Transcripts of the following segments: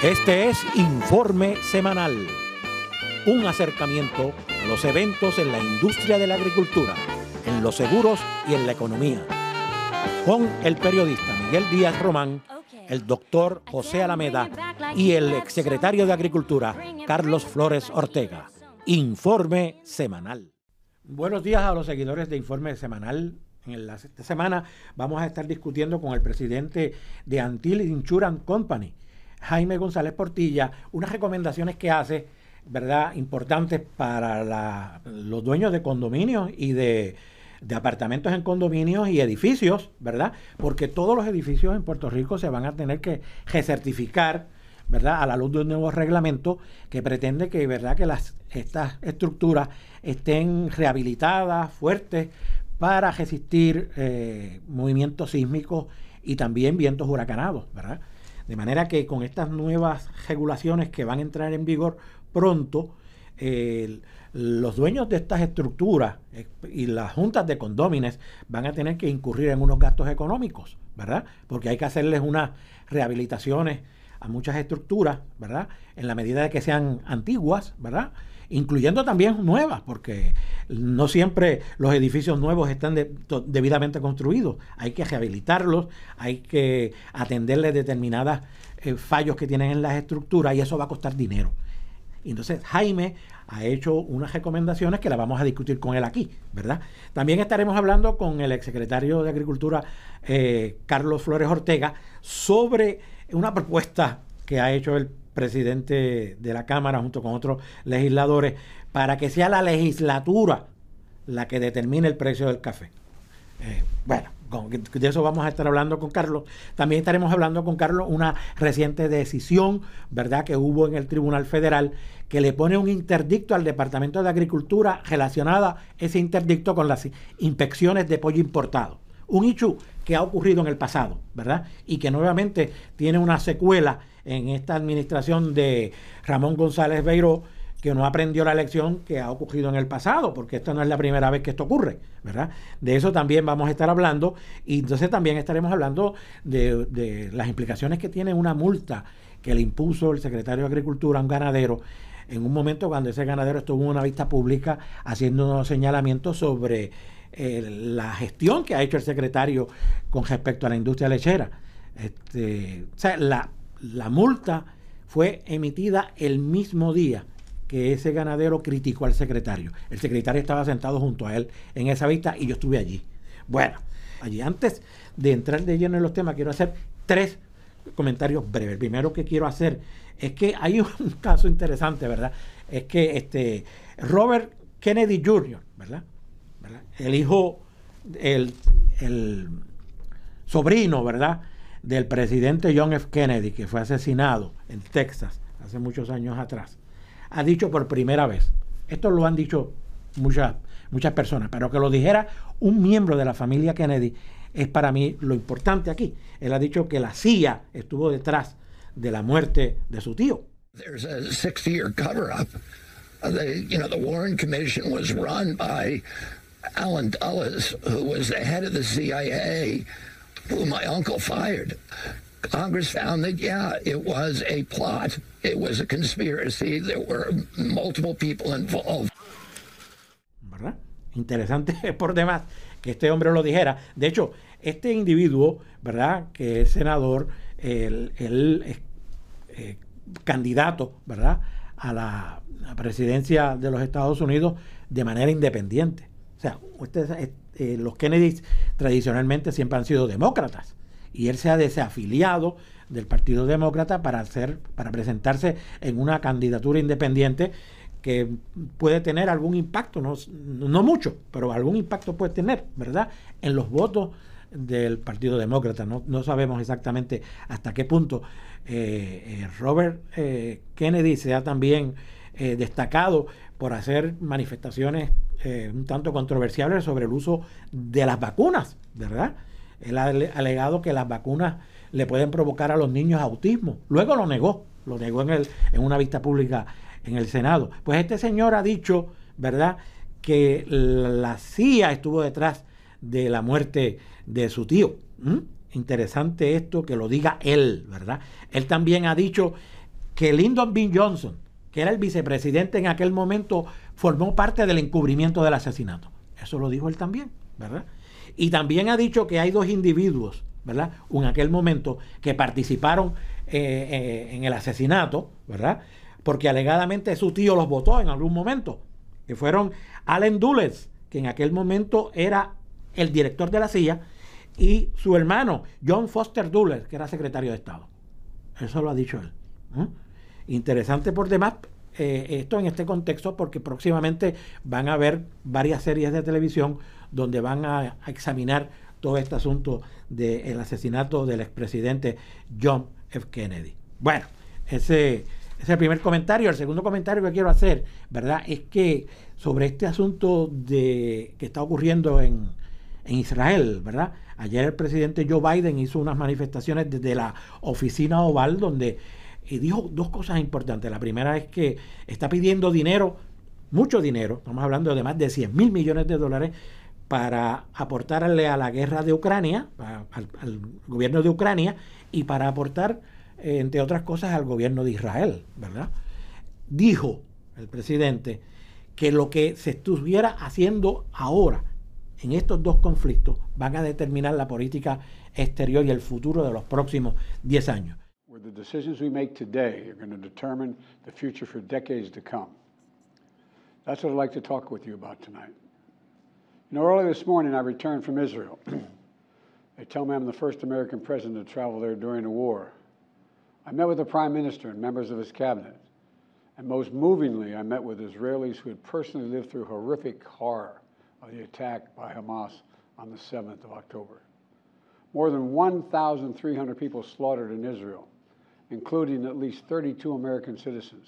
Este es Informe Semanal, un acercamiento a los eventos en la industria de la agricultura, en los seguros y en la economía, con el periodista Miguel Díaz Román, el doctor José Alameda y el exsecretario de Agricultura, Carlos Flores Ortega. Informe Semanal. Buenos días a los seguidores de Informe Semanal. Esta semana vamos a estar discutiendo con el presidente de Antilles Insurance Company, Jaime González Portilla, unas recomendaciones que hace, ¿verdad?, importantes para los dueños de condominios y de apartamentos en condominios y edificios, ¿verdad? Porque todos los edificios en Puerto Rico se van a tener que recertificar, ¿verdad?, a la luz de un nuevo reglamento que pretende que, ¿verdad?, que estas estructuras estén rehabilitadas, fuertes, para resistir movimientos sísmicos y también vientos huracanados, ¿verdad? De manera que con estas nuevas regulaciones que van a entrar en vigor pronto, los dueños de estas estructuras y las juntas de condóminos van a tener que incurrir en unos gastos económicos, ¿verdad? Porque hay que hacerles unas rehabilitaciones a muchas estructuras, ¿verdad?, en la medida de que sean antiguas, ¿verdad?, incluyendo también nuevas, porque no siempre los edificios nuevos están debidamente construidos. Hay que rehabilitarlos, hay que atenderles determinadas fallos que tienen en las estructuras, y eso va a costar dinero. Entonces Jaime ha hecho unas recomendaciones que las vamos a discutir con él aquí, ¿verdad? También estaremos hablando con el exsecretario de Agricultura, Carlos Flores Ortega, sobre una propuesta que ha hecho el presidente de la Cámara junto con otros legisladores para que sea la legislatura la que determine el precio del café. Bueno, de eso vamos a estar hablando con Carlos. También estaremos hablando con Carlos una reciente decisión, ¿verdad?, que hubo en el Tribunal Federal, que le pone un interdicto al Departamento de Agricultura relacionada ese interdicto con las inspecciones de pollo importado. Un issue que ha ocurrido en el pasado, ¿verdad?, y que nuevamente tiene una secuela en esta administración de Ramón González Beiró, que no aprendió la lección que ha ocurrido en el pasado, porque esta no es la primera vez que esto ocurre, ¿verdad? De eso también vamos a estar hablando, y entonces también estaremos hablando de las implicaciones que tiene una multa que le impuso el secretario de Agricultura a un ganadero en un momento cuando ese ganadero estuvo en una vista pública haciendo unos señalamientos sobre la gestión que ha hecho el secretario con respecto a la industria lechera. O sea, la multa fue emitida el mismo día que ese ganadero criticó al secretario. El secretario estaba sentado junto a él en esa vista y yo estuve allí. Bueno, allí, antes de entrar de lleno en los temas, quiero hacer 3 comentarios breves. El primero que quiero hacer es que hay un caso interesante, ¿verdad? Es que Robert Kennedy Jr., ¿verdad? El hijo, el sobrino, ¿verdad?, del presidente John F. Kennedy, que fue asesinado en Texas hace muchos años atrás, ha dicho por primera vez, esto lo han dicho muchas personas, pero que lo dijera un miembro de la familia Kennedy es para mí lo importante aquí. Él ha dicho que la CIA estuvo detrás de la muerte de su tío. There's a 60-year cover-up. The Warren Commission was run by Alan Dulles, who was the head of the CIA, who my uncle fired. Congress found that, it was a plot. It was a conspiracy. There were multiple people involved. ¿Verdad? Interesante por demás que este hombre lo dijera. De hecho, este individuo, ¿verdad?, que es senador, él es candidato, ¿verdad?, a la presidencia de los Estados Unidos de manera independiente. O sea, los Kennedys tradicionalmente siempre han sido demócratas y él se ha desafiliado del Partido Demócrata para presentarse en una candidatura independiente que puede tener algún impacto, no mucho, pero algún impacto puede tener, ¿verdad?, en los votos del Partido Demócrata. No sabemos exactamente hasta qué punto. Robert Kennedy se ha también destacado por hacer manifestaciones un tanto controversiales sobre el uso de las vacunas, ¿verdad? Él ha alegado que las vacunas le pueden provocar a los niños autismo. Luego lo negó en una vista pública en el Senado. Pues este señor ha dicho, ¿verdad?, que la CIA estuvo detrás de la muerte de su tío. Interesante esto que lo diga él, ¿verdad? Él también ha dicho que Lyndon B. Johnson, que era el vicepresidente en aquel momento, formó parte del encubrimiento del asesinato. Eso lo dijo él también, ¿verdad? Y también ha dicho que hay 2 individuos, ¿verdad?, en aquel momento que participaron en el asesinato, ¿verdad?, porque alegadamente su tío los votó en algún momento, que fueron Allen Dulles, que en aquel momento era el director de la CIA, y su hermano John Foster Dulles, que era secretario de Estado. Eso lo ha dicho él. Interesante por demás esto en este contexto, porque próximamente van a haber varias series de televisión donde van a examinar todo este asunto del asesinato del expresidente John F. Kennedy. Bueno, ese es el primer comentario. El segundo comentario que quiero hacer, ¿verdad?, es que sobre este asunto que está ocurriendo en Israel, ¿verdad? Ayer el presidente Joe Biden hizo unas manifestaciones desde la oficina oval donde dijo 2 cosas importantes. La primera es que está pidiendo dinero, mucho dinero, estamos hablando de más de $100,000 millones para aportarle a la guerra de Ucrania, al gobierno de Ucrania, y para aportar, entre otras cosas, al gobierno de Israel, ¿verdad? Dijo el presidente que lo que se estuviera haciendo ahora en estos 2 conflictos van a determinar la política exterior y el futuro de los próximos 10 años. The decisions we make today are going to determine the future for decades to come. That's what I'd like to talk with you about tonight. You know, early this morning I returned from Israel. They tell me I'm the first American president to travel there during the war. I met with the Prime Minister and members of his cabinet. And most movingly, I met with Israelis who had personally lived through horrific horror of the attack by Hamas on the 7th of October. More than 1,300 people slaughtered in Israel, including at least 32 American citizens.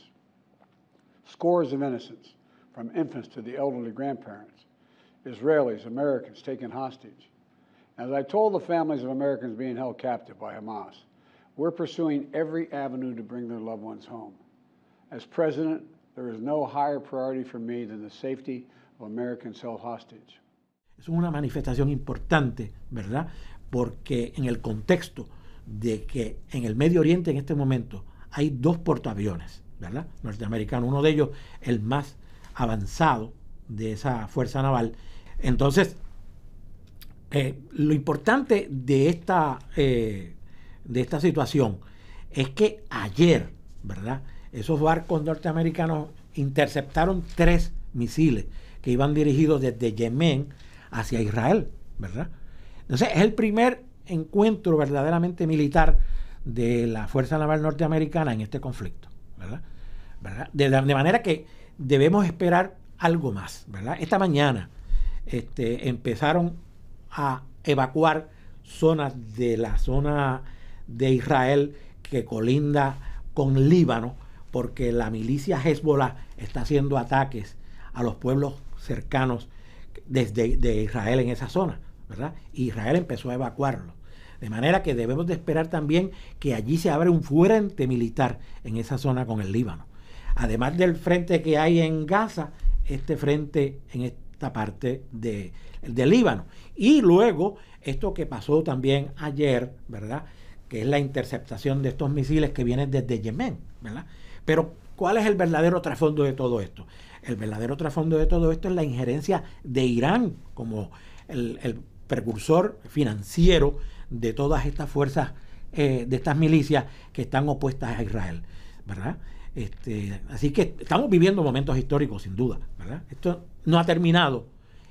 Scores of innocents, from infants to the elderly grandparents. Israelis, Americans taken hostage. As I told the families of Americans being held captive by Hamas, we're pursuing every avenue to bring their loved ones home. As president, there is no higher priority for me than the safety of Americans held hostage. Es una manifestación importante, ¿verdad? Porque en el contexto de que en el Medio Oriente en este momento hay 2 portaaviones, ¿verdad?, norteamericanos, uno de ellos el más avanzado de esa fuerza naval. Entonces, lo importante de esta situación es que ayer, ¿verdad?, esos barcos norteamericanos interceptaron 3 misiles que iban dirigidos desde Yemen hacia Israel, ¿verdad? Entonces, es el primer encuentro verdaderamente militar de la Fuerza Naval Norteamericana en este conflicto, ¿verdad? De manera que debemos esperar algo más, ¿verdad? Esta mañana empezaron a evacuar zonas de la zona de Israel que colinda con Líbano, porque la milicia Hezbollah está haciendo ataques a los pueblos cercanos de Israel en esa zona, ¿verdad? Y Israel empezó a evacuarlo. De manera que debemos de esperar también que allí se abra un frente militar en esa zona con el Líbano. Además del frente que hay en Gaza, este frente en esta parte del Líbano. Y luego, esto que pasó también ayer, ¿verdad?, que es la interceptación de estos misiles que vienen desde Yemen, ¿verdad? Pero, ¿cuál es el verdadero trasfondo de todo esto? El verdadero trasfondo de todo esto es la injerencia de Irán como el precursor financiero de todas estas fuerzas, de estas milicias que están opuestas a Israel, ¿verdad? Así que estamos viviendo momentos históricos, sin duda, ¿verdad? Esto no ha terminado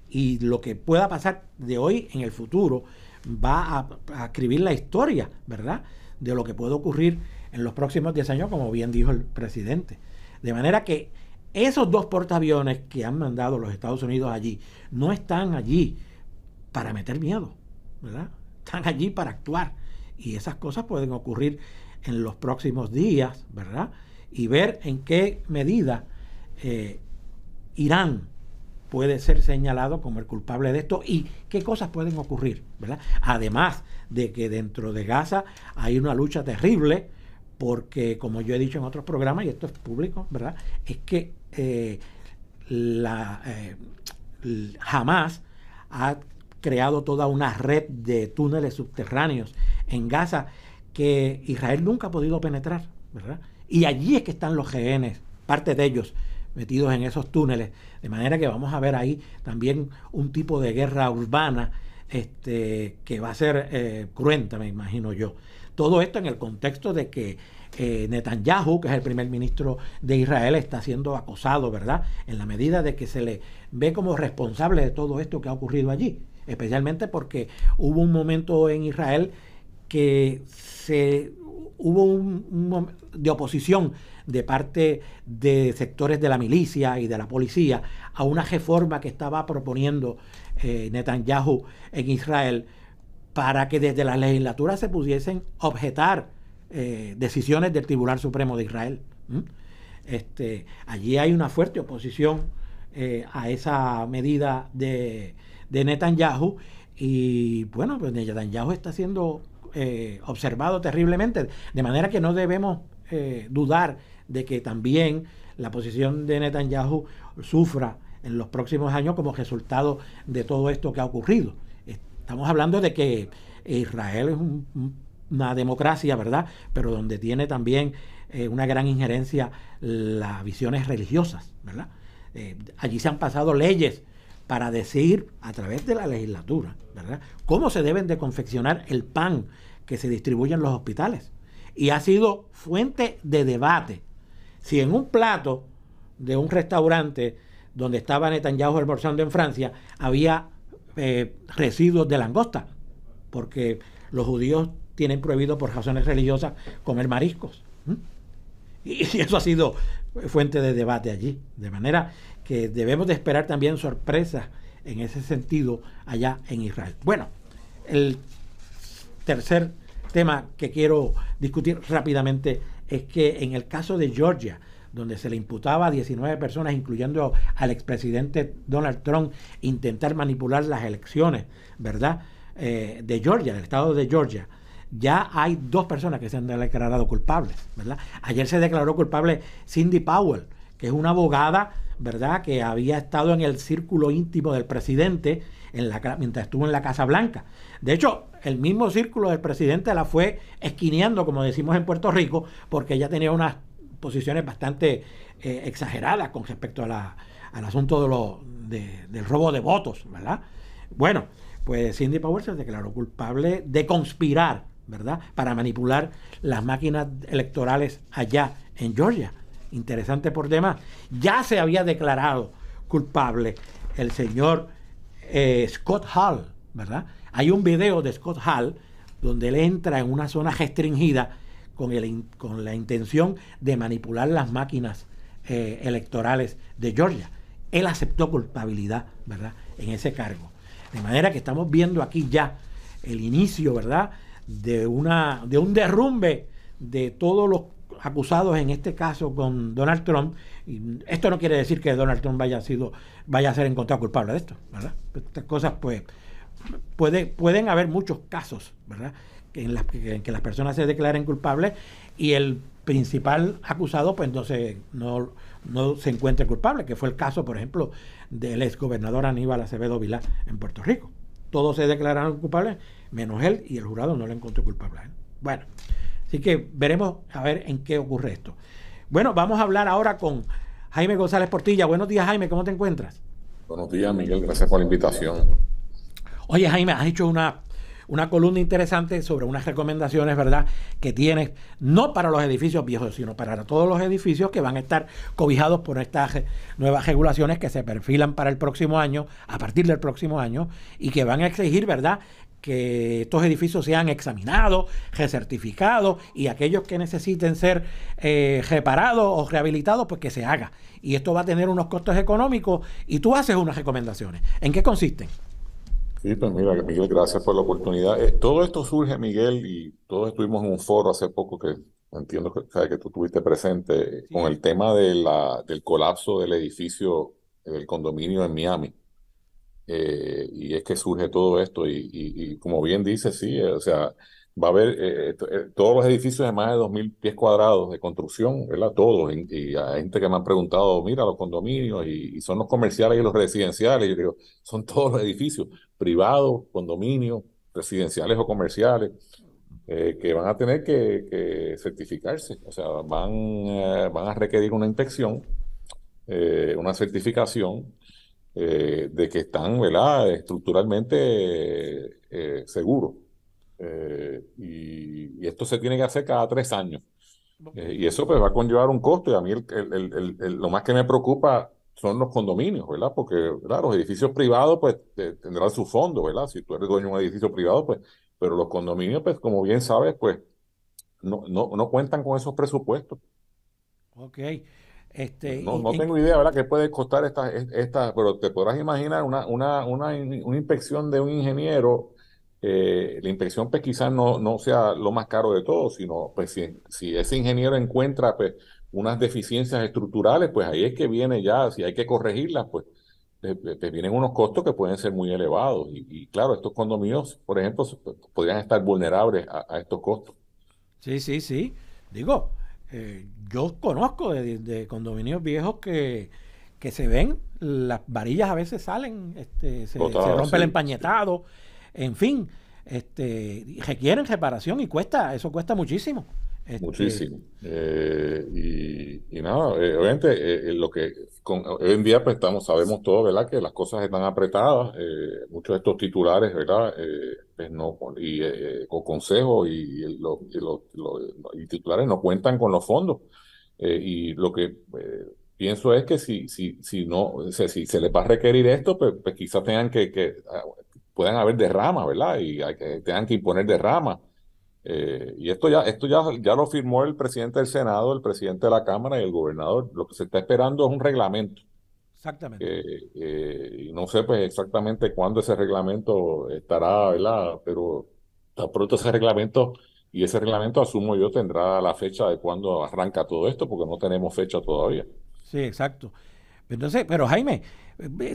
y lo que pueda pasar de hoy en el futuro va a escribir la historia, ¿verdad?, de lo que puede ocurrir en los próximos 10 años, como bien dijo el presidente. De manera que esos 2 portaaviones que han mandado los Estados Unidos allí no están allí para meter miedo, ¿verdad? Están allí para actuar. Y esas cosas pueden ocurrir en los próximos días, ¿verdad? Y ver en qué medida Irán puede ser señalado como el culpable de esto y qué cosas pueden ocurrir, ¿verdad? Además de que dentro de Gaza hay una lucha terrible porque, como yo he dicho en otros programas, y esto es público, ¿verdad?, es que Hamas ha creado toda una red de túneles subterráneos en Gaza que Israel nunca ha podido penetrar, ¿verdad? Y allí es que están los rehenes, parte de ellos metidos en esos túneles, de manera que vamos a ver ahí también un tipo de guerra urbana que va a ser cruenta, me imagino yo. Todo esto en el contexto de que Netanyahu, que es el primer ministro de Israel, está siendo acosado, ¿verdad? En la medida de que se le ve como responsable de todo esto que ha ocurrido allí, especialmente porque hubo un momento en Israel que hubo de oposición de parte de sectores de la milicia y de la policía a una reforma que estaba proponiendo Netanyahu en Israel para que desde la legislatura se pudiesen objetar decisiones del Tribunal Supremo de Israel. Allí hay una fuerte oposición a esa medida de Netanyahu y bueno, pues Netanyahu está siendo observado terriblemente, de manera que no debemos dudar de que también la posición de Netanyahu sufra en los próximos años como resultado de todo esto que ha ocurrido. Estamos hablando de que Israel es una democracia, ¿verdad? Pero donde tiene también una gran injerencia las visiones religiosas, ¿verdad? Allí se han pasado leyes para decir a través de la legislatura, ¿verdad?, cómo se deben de confeccionar el pan que se distribuye en los hospitales. Y ha sido fuente de debate. Si en un plato de un restaurante donde estaba Netanyahu almorzando en Francia había residuos de langosta, porque los judíos tienen prohibido por razones religiosas comer mariscos. Y eso ha sido fuente de debate allí. De manera que debemos de esperar también sorpresas en ese sentido allá en Israel. Bueno, el tercer tema que quiero discutir rápidamente es que en el caso de Georgia, donde se le imputaba a 19 personas, incluyendo al expresidente Donald Trump, intentar manipular las elecciones, ¿verdad?, de Georgia, del estado de Georgia, ya hay 2 personas que se han declarado culpables, ¿verdad? Ayer se declaró culpable Cindy Powell, que es una abogada, ¿verdad?, que había estado en el círculo íntimo del presidente mientras estuvo en la Casa Blanca. De hecho, el mismo círculo del presidente la fue esquineando, como decimos en Puerto Rico, porque ella tenía unas posiciones bastante exageradas con respecto al asunto del robo de votos, ¿verdad? Bueno, pues Cindy Powell se declaró culpable de conspirar, ¿verdad?, para manipular las máquinas electorales allá en Georgia. Interesante por demás. Ya se había declarado culpable el señor Scott Hall, ¿verdad? Hay un video de Scott Hall donde él entra en una zona restringida con la intención de manipular las máquinas electorales de Georgia. Él aceptó culpabilidad, ¿verdad?, en ese cargo. De manera que estamos viendo aquí ya el inicio, ¿verdad?, de un derrumbe de todos los acusados en este caso con Donald Trump. Y esto no quiere decir que Donald Trump vaya a ser encontrado culpable de esto, ¿verdad? Estas cosas, pues, pueden haber muchos casos, ¿verdad?, en que las personas se declaren culpables y el principal acusado pues entonces no se encuentre culpable, que fue el caso, por ejemplo, del exgobernador Aníbal Acevedo Vilá en Puerto Rico. Todos se declararon culpables, menos él, y el jurado no le encontró culpable a él. Bueno, así que veremos a ver en qué ocurre esto. Bueno, vamos a hablar ahora con Jaime González Portilla. Buenos días, Jaime, ¿cómo te encuentras? Buenos días, Miguel, gracias por la invitación. Oye, Jaime, has hecho una columna interesante sobre unas recomendaciones, ¿verdad?, que tienes, no para los edificios viejos, sino para todos los edificios que van a estar cobijados por estas nuevas regulaciones que se perfilan para el próximo año, a partir del próximo año, y que van a exigir, ¿verdad?, que estos edificios sean examinados, recertificados, y aquellos que necesiten ser reparados o rehabilitados, pues que se haga. Y esto va a tener unos costos económicos, y tú haces unas recomendaciones. ¿En qué consisten? Sí, pues mira, Miguel, gracias por la oportunidad. Todo esto surge, Miguel, y todos estuvimos en un foro hace poco que entiendo que tú estuviste presente con el tema del colapso del edificio del condominio en Miami. Y es que surge todo esto y como bien dice, sí, o sea, va a haber todos los edificios de más de 2.000 pies cuadrados de construcción, ¿verdad? Todos. Y hay gente que me han preguntado, mira, los condominios y son los comerciales y los residenciales. Yo digo, son todos los edificios, privados, condominios, residenciales o comerciales. que van a tener que certificarse, o sea, van a requerir una inspección, una certificación de que están, ¿verdad?, estructuralmente seguros. Y esto se tiene que hacer cada 3 años. Y eso pues va a conllevar un costo y a mí lo más que me preocupa son los condominios, ¿verdad? Porque, ¿verdad?, los edificios privados pues tendrán su fondo, ¿verdad? Si tú eres dueño de un edificio privado, pues, pero los condominios pues como bien sabes, pues no cuentan con esos presupuestos. Ok. No tengo idea, ¿verdad?, qué puede costar pero te podrás imaginar una inspección de un ingeniero. La inspección pues quizás no sea lo más caro de todo, sino pues si ese ingeniero encuentra pues unas deficiencias estructurales, pues ahí es que viene ya, si hay que corregirlas, pues vienen unos costos que pueden ser muy elevados. Y claro, estos condominios, por ejemplo, podrían estar vulnerables a estos costos. Sí, sí, sí. Digo, yo conozco de condominios viejos que se ven, las varillas a veces salen, se Total, rompe el sí, sí. empañetado, en fin, y requieren reparación y eso cuesta muchísimo. Este, Muchísimo. Y nada, obviamente hoy en día pues sabemos todos, ¿verdad?, que las cosas están apretadas, muchos de estos titulares, ¿verdad?, pues no, con consejos y titulares no cuentan con los fondos. Y lo que pienso es que si no, o sea, si se les va a requerir esto, pues quizás puedan haber derramas, ¿verdad? Y tengan que imponer derramas. Y esto ya lo firmó el presidente del Senado, el presidente de la Cámara y el gobernador. Lo que se está esperando es un reglamento. Exactamente. Y no sé pues exactamente cuándo ese reglamento estará, ¿verdad? Pero tan pronto ese reglamento asumo yo tendrá la fecha de cuándo arranca todo esto, porque no tenemos fecha todavía. Sí, exacto. Entonces, pero Jaime,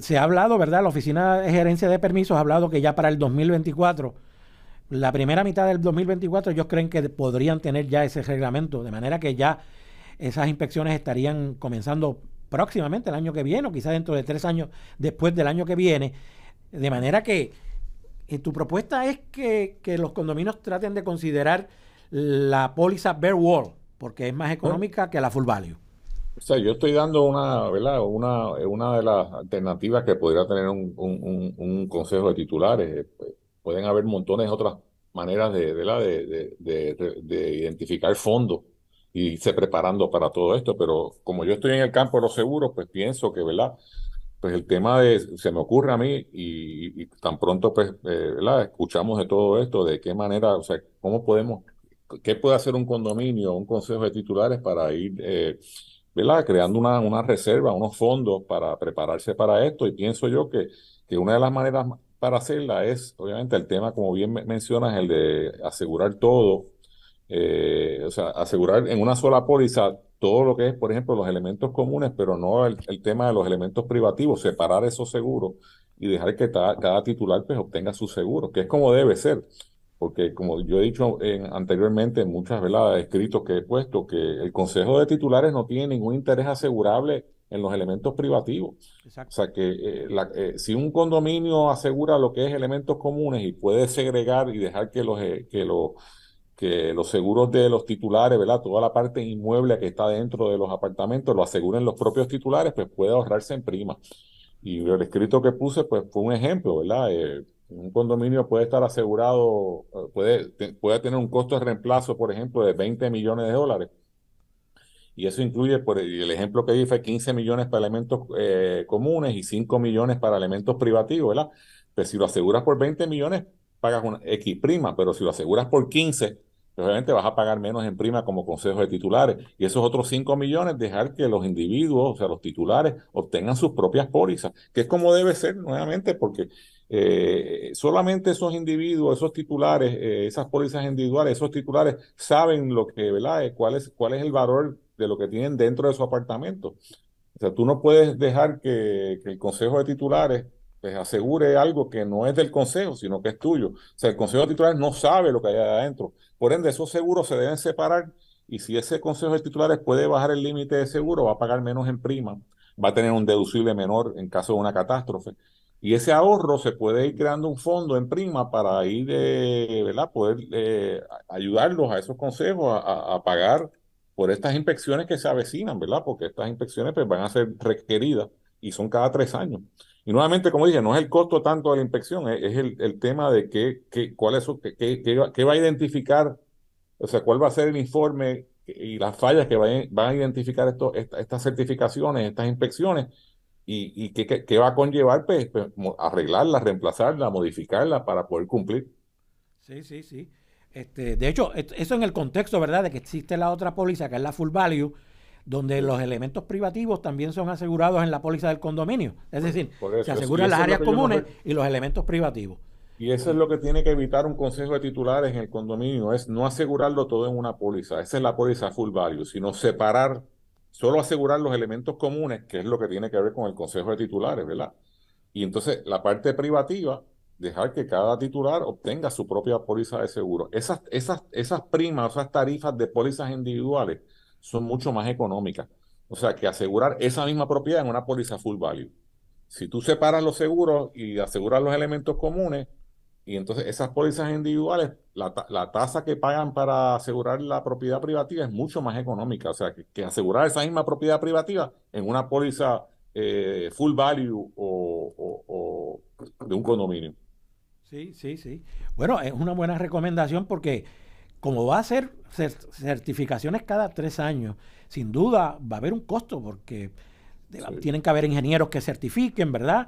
se ha hablado, ¿verdad? La Oficina de Gerencia de Permisos ha hablado que ya para el 2024, la primera mitad del 2024, ellos creen que podrían tener ya ese reglamento, de manera que ya esas inspecciones estarían comenzando próximamente el año que viene, o quizás dentro de 3 años después del año que viene. De manera que tu propuesta es que los condominios traten de considerar la póliza Bare Wall, porque es más Bueno, económica que la Full Value. o sea, yo estoy dando ¿verdad?, una de las alternativas que podría tener un consejo de titulares. Pueden haber montones de otras maneras ¿verdad?, de identificar fondos y irse preparando para todo esto, pero como yo estoy en el campo de los seguros, pues pienso que, ¿verdad?, pues el tema se me ocurre a mí y tan pronto, pues, ¿verdad?, escuchamos de todo esto, de qué manera, o sea, qué puede hacer un condominio, un consejo de titulares para ir, ¿verdad?, creando una reserva, unos fondos para prepararse para esto. Y pienso yo que una de las maneras para hacerla es, obviamente, el tema, como bien mencionas, el de asegurar todo, o sea, asegurar en una sola póliza todo lo que es, por ejemplo, los elementos comunes, pero no el tema de los elementos privativos, separar esos seguros y dejar que cada titular pues obtenga su seguro, que es como debe ser. Porque como yo he dicho anteriormente en muchas, ¿verdad?, escritos que he puesto, que el Consejo de Titulares no tiene ningún interés asegurable en los elementos privativos. O Exacto. sea que si un condominio asegura lo que es elementos comunes y puede segregar y dejar que los seguros de los titulares, ¿verdad?, toda la parte inmueble que está dentro de los apartamentos lo aseguren los propios titulares, pues puede ahorrarse en prima. Y el escrito que puse, pues fue un ejemplo, ¿verdad? Un condominio puede estar asegurado, puede tener un costo de reemplazo, por ejemplo, de $20 millones. Y eso incluye, y el ejemplo que di fue 15 millones para elementos comunes y 5 millones para elementos privativos, ¿verdad? Pues si lo aseguras por 20 millones, pagas una X prima, pero si lo aseguras por 15, pues obviamente vas a pagar menos en prima como consejo de titulares. Y esos otros 5 millones, dejar que los individuos, o sea, los titulares, obtengan sus propias pólizas, que es como debe ser nuevamente, porque solamente esos individuos, esos titulares, esas pólizas individuales, esos titulares saben lo que, ¿verdad? Cuál es el valor de lo que tienen dentro de su apartamento. O sea, tú no puedes dejar que el consejo de titulares pues, asegure algo que no es del consejo, sino que es tuyo. O sea, el consejo de titulares no sabe lo que hay adentro. Por ende, esos seguros se deben separar y si ese consejo de titulares puede bajar el límite de seguro, va a pagar menos en prima, va a tener un deducible menor en caso de una catástrofe. Y ese ahorro se puede ir creando un fondo en prima para ir, ¿verdad? Poder ayudarlos a esos consejos a pagar por estas inspecciones que se avecinan, ¿verdad? Porque estas inspecciones pues, van a ser requeridas y son cada 3 años. Y nuevamente, como dije, no es el costo tanto de la inspección, es el tema de cuál es, qué va a identificar, o sea, cuál va a ser el informe y las fallas que van a identificar estas certificaciones, estas inspecciones y qué va a conllevar, pues, arreglarla, reemplazarla, modificarla para poder cumplir. Sí, sí, sí. De hecho, eso en el contexto, ¿verdad? De que existe la otra póliza, que es la full value, donde Sí. los elementos privativos también son asegurados en la póliza del condominio. Es decir, Por se eso, y aseguran las eso es lo áreas que yo no comunes y los elementos privativos. y eso es lo que tiene que evitar un consejo de titulares en el condominio, es no asegurarlo todo en una póliza. Esa es la póliza full value, sino separar, solo asegurar los elementos comunes, que es lo que tiene que ver con el consejo de titulares, ¿verdad? Y entonces la parte privativa, dejar que cada titular obtenga su propia póliza de seguro. Esas primas, esas tarifas de pólizas individuales son mucho más económicas. O sea, que asegurar esa misma propiedad en una póliza full value. Si tú separas los seguros y aseguras los elementos comunes, y entonces esas pólizas individuales, la tasa que pagan para asegurar la propiedad privativa es mucho más económica. O sea, que asegurar esa misma propiedad privativa en una póliza full value o de un condominio. Sí, sí, sí. Bueno, es una buena recomendación porque como va a ser certificaciones cada 3 años, sin duda va a haber un costo porque Sí, tienen que haber ingenieros que certifiquen, ¿verdad?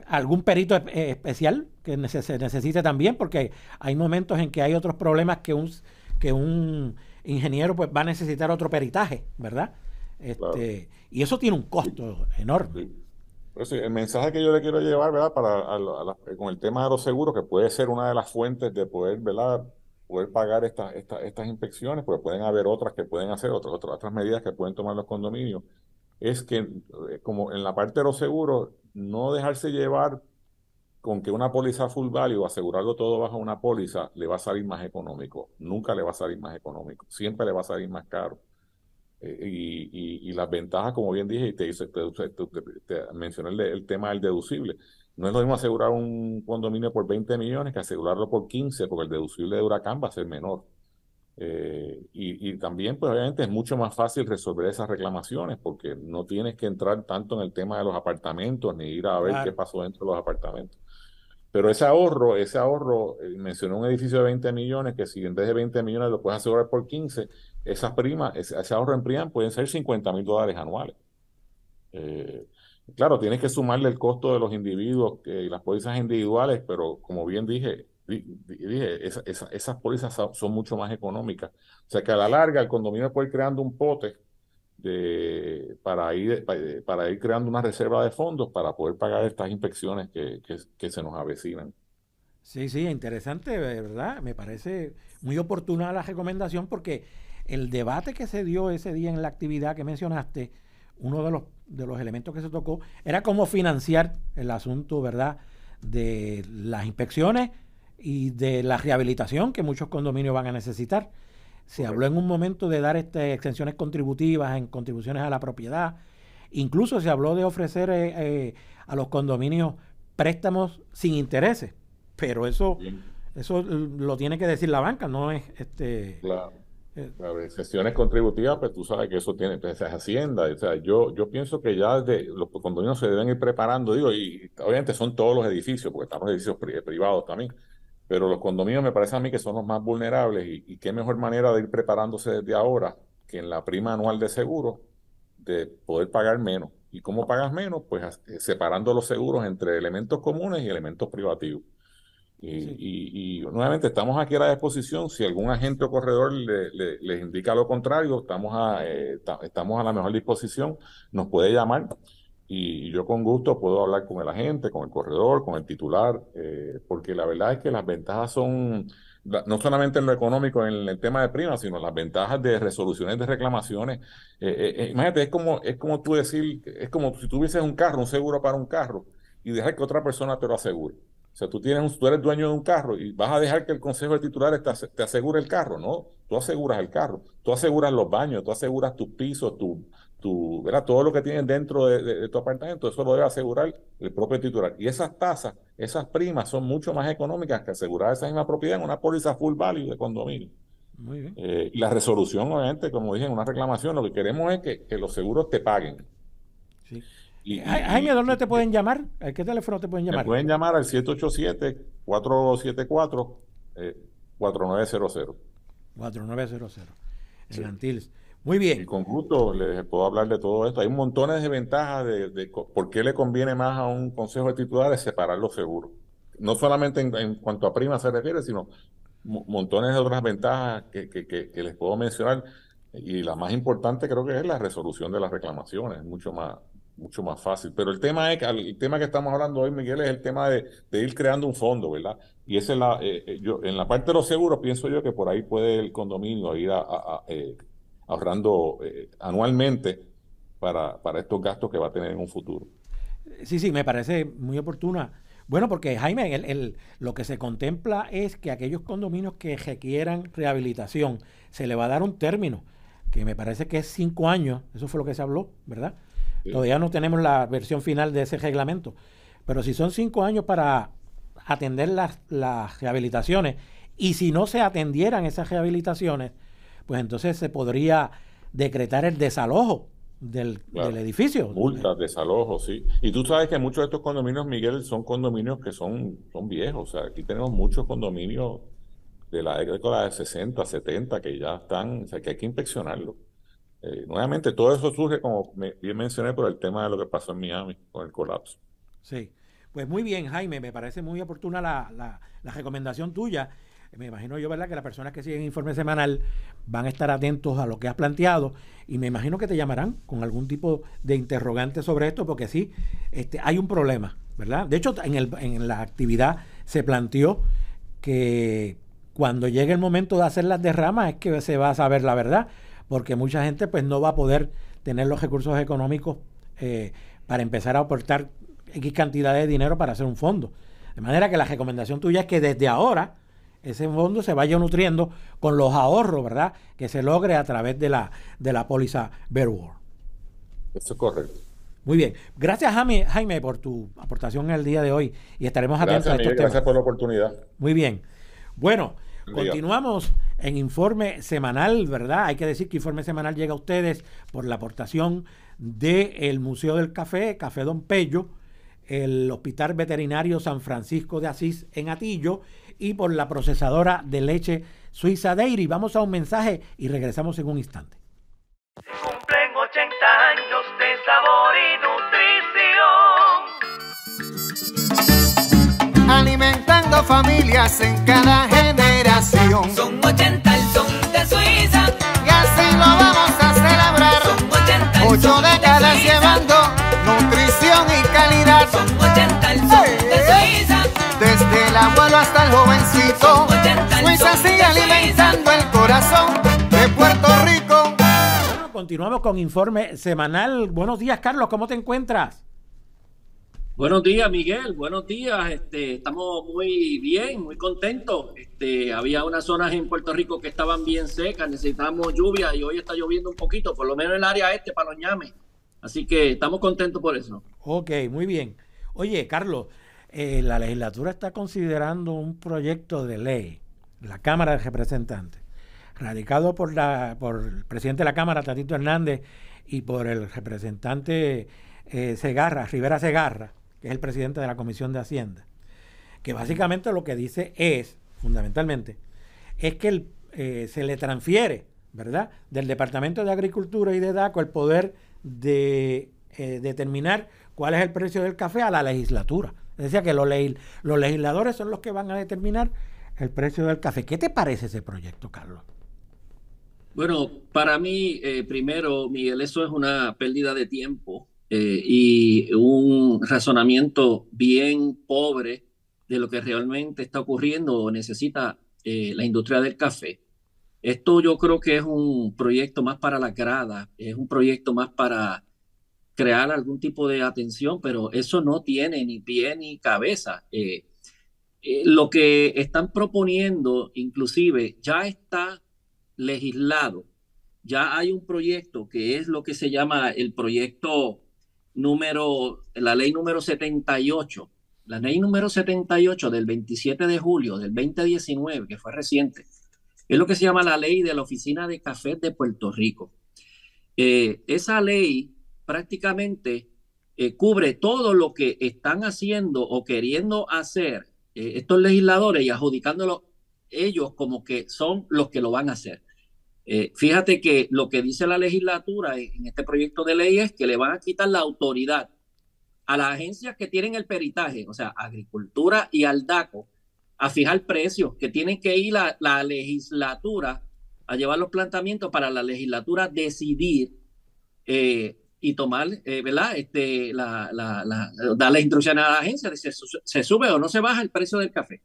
Algún perito especial que se necesite también, porque hay momentos en que hay otros problemas que un ingeniero pues va a necesitar otro peritaje, ¿verdad? claro. Y eso tiene un costo enorme. Sí. Pero sí, el mensaje que yo le quiero llevar, ¿verdad? Con el tema de los seguros, que puede ser una de las fuentes de poder, ¿verdad? Poder pagar estas inspecciones, porque pueden haber otras que pueden hacer, otras medidas que pueden tomar los condominios, es que, como en la parte de los seguros, no dejarse llevar con que una póliza full value, asegurarlo todo bajo una póliza, le va a salir más económico. Nunca le va a salir más económico. Siempre le va a salir más caro. Y las ventajas, como bien dije, y te mencioné el tema del deducible. No es lo mismo asegurar un condominio por 20 millones que asegurarlo por 15, porque el deducible de huracán va a ser menor. Y también, pues obviamente es mucho más fácil resolver esas reclamaciones porque no tienes que entrar tanto en el tema de los apartamentos ni ir a ver qué Claro. pasó dentro de los apartamentos. Pero ese ahorro, mencionó un edificio de 20 millones, que si en vez de 20 millones lo puedes asegurar por 15, esas primas, ese ahorro en prima pueden ser $50,000 anuales. Eh, claro, tienes que sumarle el costo de los individuos y las pólizas individuales, pero como bien dije, esas pólizas son mucho más económicas. O sea que a la larga el condominio puede ir creando un pote para ir creando una reserva de fondos para poder pagar estas inspecciones que se nos avecinan. Sí, sí, interesante, ¿verdad? Me parece muy oportuna la recomendación porque el debate que se dio ese día en la actividad que mencionaste, uno de los elementos que se tocó era cómo financiar el asunto, ¿verdad? De las inspecciones y de la rehabilitación que muchos condominios van a necesitar. Se habló en Correcto. un momento de dar exenciones contributivas en contribuciones a la propiedad. Incluso se habló de ofrecer a los condominios préstamos sin intereses, pero eso, Bien, eso lo tiene que decir la banca, no es claro. eh, Claro, sesiones contributivas, pues tú sabes que eso tiene, pues, es Hacienda. O sea, yo pienso que ya los condominios se deben ir preparando, digo, y obviamente son todos los edificios, porque están los edificios privados también, pero los condominios me parece a mí que son los más vulnerables y qué mejor manera de ir preparándose desde ahora que en la prima anual de seguro de poder pagar menos. ¿Y cómo pagas menos? Pues separando los seguros entre elementos comunes y elementos privativos. sí, Y nuevamente estamos aquí a la disposición. Si algún agente o corredor les indica lo contrario, estamos a la mejor disposición. Nos puede llamar y yo con gusto puedo hablar con el agente, con el corredor, con el titular, porque la verdad es que las ventajas son, no solamente en lo económico, en el tema de primas, sino las ventajas de resoluciones de reclamaciones. Imagínate, es como tú decir, es como si tuvieses un carro, un seguro para un carro, y dejar que otra persona te lo asegure. O sea, tú eres dueño de un carro y vas a dejar que el consejo de titulares te asegure el carro, ¿no? tú aseguras el carro, tú aseguras los baños, tú aseguras tus pisos, ¿verdad? Todo lo que tienes dentro de tu apartamento, eso lo debe asegurar el propio titular. Y esas tasas, esas primas son mucho más económicas que asegurar esa misma propiedad en una póliza full value de condominio. Muy bien. Y la resolución, obviamente, como dije, en una reclamación, lo que queremos es que los seguros te paguen. Sí. Y, Jaime, ¿dónde te pueden llamar? ¿A qué teléfono te pueden me llamar? pueden llamar al 787-474-4900. 4900. En Sí. Antilles. Muy Y bien. con gusto les puedo hablar de todo esto. Hay montones de ventajas de por qué le conviene más a un consejo de titulares separar los seguros. No solamente en cuanto a prima se refiere, sino montones de otras ventajas que les puedo mencionar. Y la más importante creo que es la resolución de las reclamaciones, es mucho más fácil. Pero el tema que estamos hablando hoy, Miguel, es el tema de ir creando un fondo, ¿verdad? Y esa es en la parte de los seguros, pienso yo que por ahí puede el condominio ir ahorrando anualmente para estos gastos que va a tener en un futuro. Sí, me parece muy oportuna. Bueno, porque Jaime, lo que se contempla es que aquellos condominios que requieran rehabilitación, se le va a dar un término, que me parece que es 5 años, eso fue lo que se habló, ¿verdad? Sí. Todavía no tenemos la versión final de ese reglamento, pero si son 5 años para atender las rehabilitaciones, y si no se atendieran esas rehabilitaciones, pues entonces se podría decretar el desalojo del Claro. edificio. Multas, desalojos, sí. Y tú sabes que muchos de estos condominios, Miguel, son condominios que son viejos. O sea, aquí tenemos muchos condominios de la década de 60, 70 que ya están, o sea, que hay que inspeccionarlos. Nuevamente, todo eso surge, como bien mencioné, por el tema de lo que pasó en Miami con el colapso. Sí, pues muy bien, Jaime, me parece muy oportuna la recomendación tuya. Me imagino yo, ¿verdad?, que las personas que siguen Informe Semanal van a estar atentos a lo que has planteado y me imagino que te llamarán con algún tipo de interrogante sobre esto, porque sí, hay un problema, ¿verdad? De hecho, en la actividad se planteó que cuando llegue el momento de hacer las derramas es que se va a saber la verdad, porque mucha gente pues no va a poder tener los recursos económicos para empezar a aportar X cantidad de dinero para hacer un fondo. De manera que la recomendación tuya es que desde ahora ese fondo se vaya nutriendo con los ahorros, ¿verdad?, que se logre a través de la póliza Verworld. Eso es correcto. Muy bien. Gracias, Jaime, por tu aportación en el día de hoy y estaremos atentos Gracias, a estos Miguel, temas. gracias por la oportunidad. Muy bien. Bueno, Buen día. continuamos en Informe Semanal, ¿verdad? Hay que decir que Informe Semanal llega a ustedes por la aportación del Museo del Café, Café Don Pello, el Hospital Veterinario San Francisco de Asís en Atillo y por la procesadora de leche Suiza Dairy. Vamos a un mensaje y regresamos en un instante. Se cumplen 80 años de sabor y nutrición. Alimentando familias en cada generación. Son 80 el son de Suiza. Y así lo vamos a celebrar. Son 80 el 8 son de décadas Suiza. llevando nutrición y calidad. Son 80 el son de Suiza. Desde el abuelo hasta el jovencito. Son 80 el Suiza son sigue de alimentando el corazón de Puerto Rico. Bueno, continuamos con Informe Semanal. Buenos días, Carlos, ¿cómo te encuentras? Buenos días, Miguel. Buenos días. Estamos muy bien, muy contentos. Había unas zonas en Puerto Rico que estaban bien secas, necesitábamos lluvia y hoy está lloviendo un poquito, por lo menos en el área para los ñames. Así que estamos contentos por eso. Ok, muy bien. Oye, Carlos, la legislatura está considerando un proyecto de ley, la Cámara de Representantes, radicado por el presidente de la Cámara, Tatito Hernández, y por el representante Rivera Segarra, que es el presidente de la Comisión de Hacienda, que básicamente lo que dice es, fundamentalmente, es que se le transfiere, ¿verdad?, del Departamento de Agricultura y de DACO el poder de determinar cuál es el precio del café a la legislatura. Es decir, que los legisladores son los que van a determinar el precio del café. ¿Qué te parece ese proyecto, Carlos? Bueno, para mí, primero, Miguel, eso es una pérdida de tiempo y un razonamiento bien pobre de lo que realmente está ocurriendo o necesita la industria del café. Esto yo creo que es un proyecto más para la grada, es un proyecto más para crear algún tipo de atención, pero eso no tiene ni pie ni cabeza. Lo que están proponiendo, inclusive, ya está legislado. Ya hay un proyecto que es lo que se llama el proyecto la ley número 78. La ley número 78 del 27 de julio del 2019, que fue reciente, es lo que se llama la ley de la Oficina de Cafés de Puerto Rico. Esa ley prácticamente cubre todo lo que están haciendo o queriendo hacer estos legisladores y adjudicándolo ellos como que son los que lo van a hacer. Fíjate que lo que dice la legislatura en este proyecto de ley es que le van a quitar la autoridad a las agencias que tienen el peritaje, o sea, Agricultura y al DACO, a fijar precios, que tienen que ir la legislatura a llevar los planteamientos para la legislatura decidir y tomar, ¿verdad? Darle instrucciones a la agencia de si se sube o no se baja el precio del café.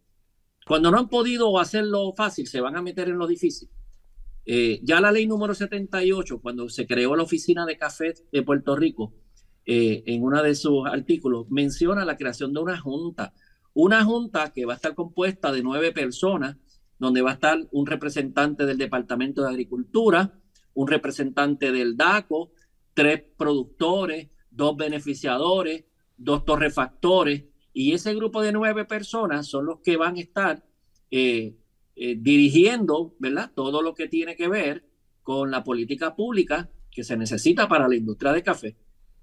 Cuando no han podido hacerlo fácil, se van a meter en lo difícil. Ya la ley número 78, cuando se creó la Oficina de Café de Puerto Rico, en uno de sus artículos, menciona la creación de una junta que va a estar compuesta de 9 personas, donde va a estar un representante del Departamento de Agricultura, un representante del DACO, 3 productores, 2 beneficiadores, 2 torrefactores, y ese grupo de 9 personas son los que van a estar dirigiendo, ¿verdad?, todo lo que tiene que ver con la política pública que se necesita para la industria de café.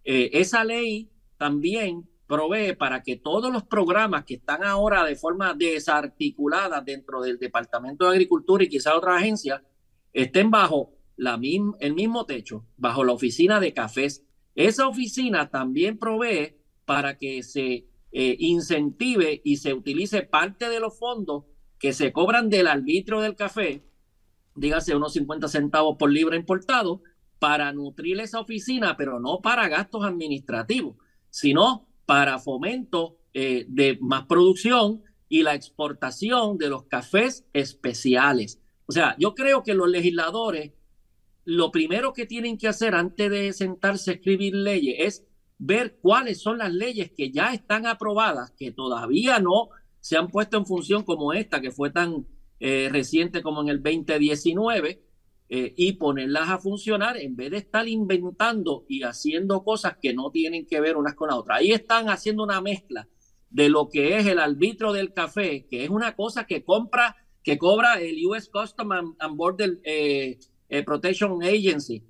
Esa ley también provee para que todos los programas que están ahora de forma desarticulada dentro del Departamento de Agricultura y quizá otra agencia estén bajo el mismo techo, bajo la Oficina de Cafés. Esa oficina también provee para que se incentive y se utilice parte de los fondos que se cobran del arbitrio del café, dígase unos 50 centavos por libra importado, para nutrir esa oficina, pero no para gastos administrativos, sino para fomento de más producción y la exportación de los cafés especiales. O sea, yo creo que los legisladores, lo primero que tienen que hacer antes de sentarse a escribir leyes es ver cuáles son las leyes que ya están aprobadas, que todavía no se han puesto en función, como esta, que fue tan reciente como en el 2019, y ponerlas a funcionar en vez de estar inventando y haciendo cosas que no tienen que ver unas con las otras. Ahí están haciendo una mezcla de lo que es el arbitrio del café, que es una cosa que cobra el US Customs and Border Protection Agency.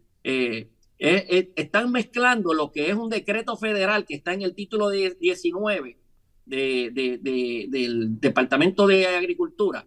Están mezclando lo que es un decreto federal que está en el título 19 del Departamento de Agricultura,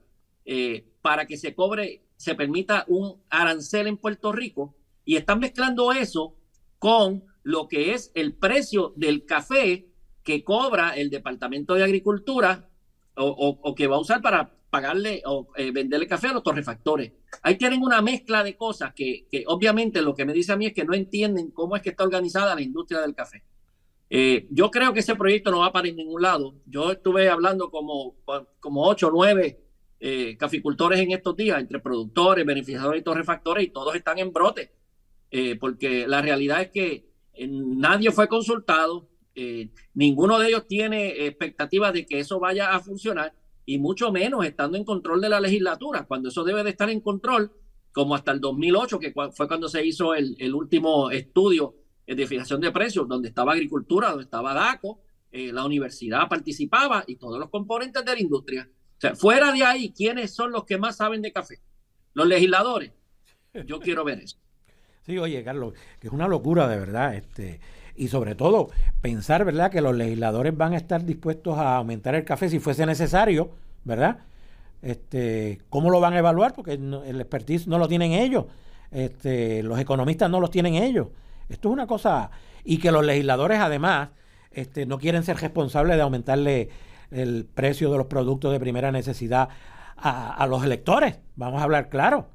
para que se permita un arancel en Puerto Rico, y están mezclando eso con lo que es el precio del café que cobra el Departamento de Agricultura o que va a usar para pagarle o venderle café a los torrefactores. Ahí tienen una mezcla de cosas que obviamente lo que me dice a mí es que no entienden cómo es que está organizada la industria del café. Yo creo que ese proyecto no va para ningún lado. Yo estuve hablando como 8 o 9 caficultores en estos días, entre productores, beneficiadores y torrefactores, y todos están en brote, porque la realidad es que nadie fue consultado, ninguno de ellos tiene expectativas de que eso vaya a funcionar, y mucho menos estando en control de la legislatura, cuando eso debe de estar en control, como hasta el 2008, que fue cuando se hizo el último estudio de fijación de precios, donde estaba Agricultura, donde estaba DACO, la universidad participaba y todos los componentes de la industria. O sea, fuera de ahí, ¿quiénes son los que más saben de café? Los legisladores. Yo quiero ver eso. Sí, oye, Carlos, que es una locura de verdad, y sobre todo pensar, ¿verdad?, que los legisladores van a estar dispuestos a aumentar el café si fuese necesario, ¿verdad? ¿Cómo lo van a evaluar? Porque el expertise no lo tienen ellos, los economistas no los tienen ellos. Esto es una cosa, y que los legisladores además no quieren ser responsables de aumentarle el precio de los productos de primera necesidad a los electores. Vamos a hablar claro.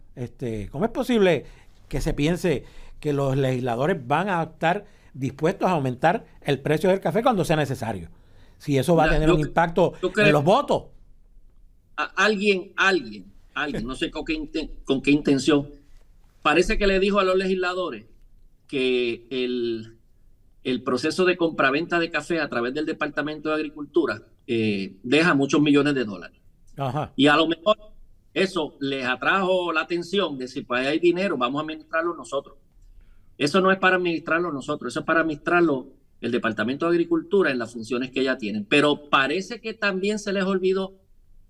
¿Cómo es posible que se piense que los legisladores van a estar dispuestos a aumentar el precio del café cuando sea necesario? Si eso va a tener un impacto en los votos. Alguien, no sé con qué intención, parece que le dijo a los legisladores que el proceso de compraventa de café a través del Departamento de Agricultura deja muchos millones de dólares. Ajá. Y a lo mejor eso les atrajo la atención de si pues hay dinero, vamos a administrarlo nosotros. Eso no es para administrarlo nosotros, eso es para administrarlo el Departamento de Agricultura en las funciones que ya tienen. Pero parece que también se les olvidó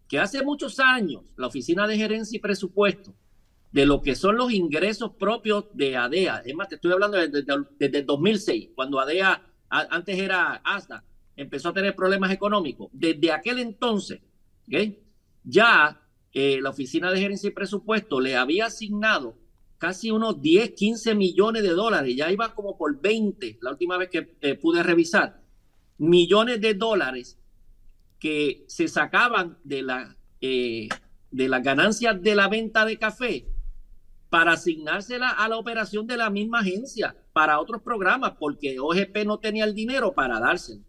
que hace muchos años la Oficina de Gerencia y Presupuesto, de lo que son los ingresos propios de ADEA, es más, te estoy hablando desde el 2006, cuando ADEA, antes era ASDA, empezó a tener problemas económicos. Desde aquel entonces, ¿okay? Ya la Oficina de Gerencia y Presupuesto le había asignado casi unos 10, 15 millones de dólares, ya iba como por 20, la última vez que pude revisar, millones de dólares que se sacaban de las ganancias de la venta de café para asignársela a la operación de la misma agencia para otros programas, porque OGP no tenía el dinero para dárselo.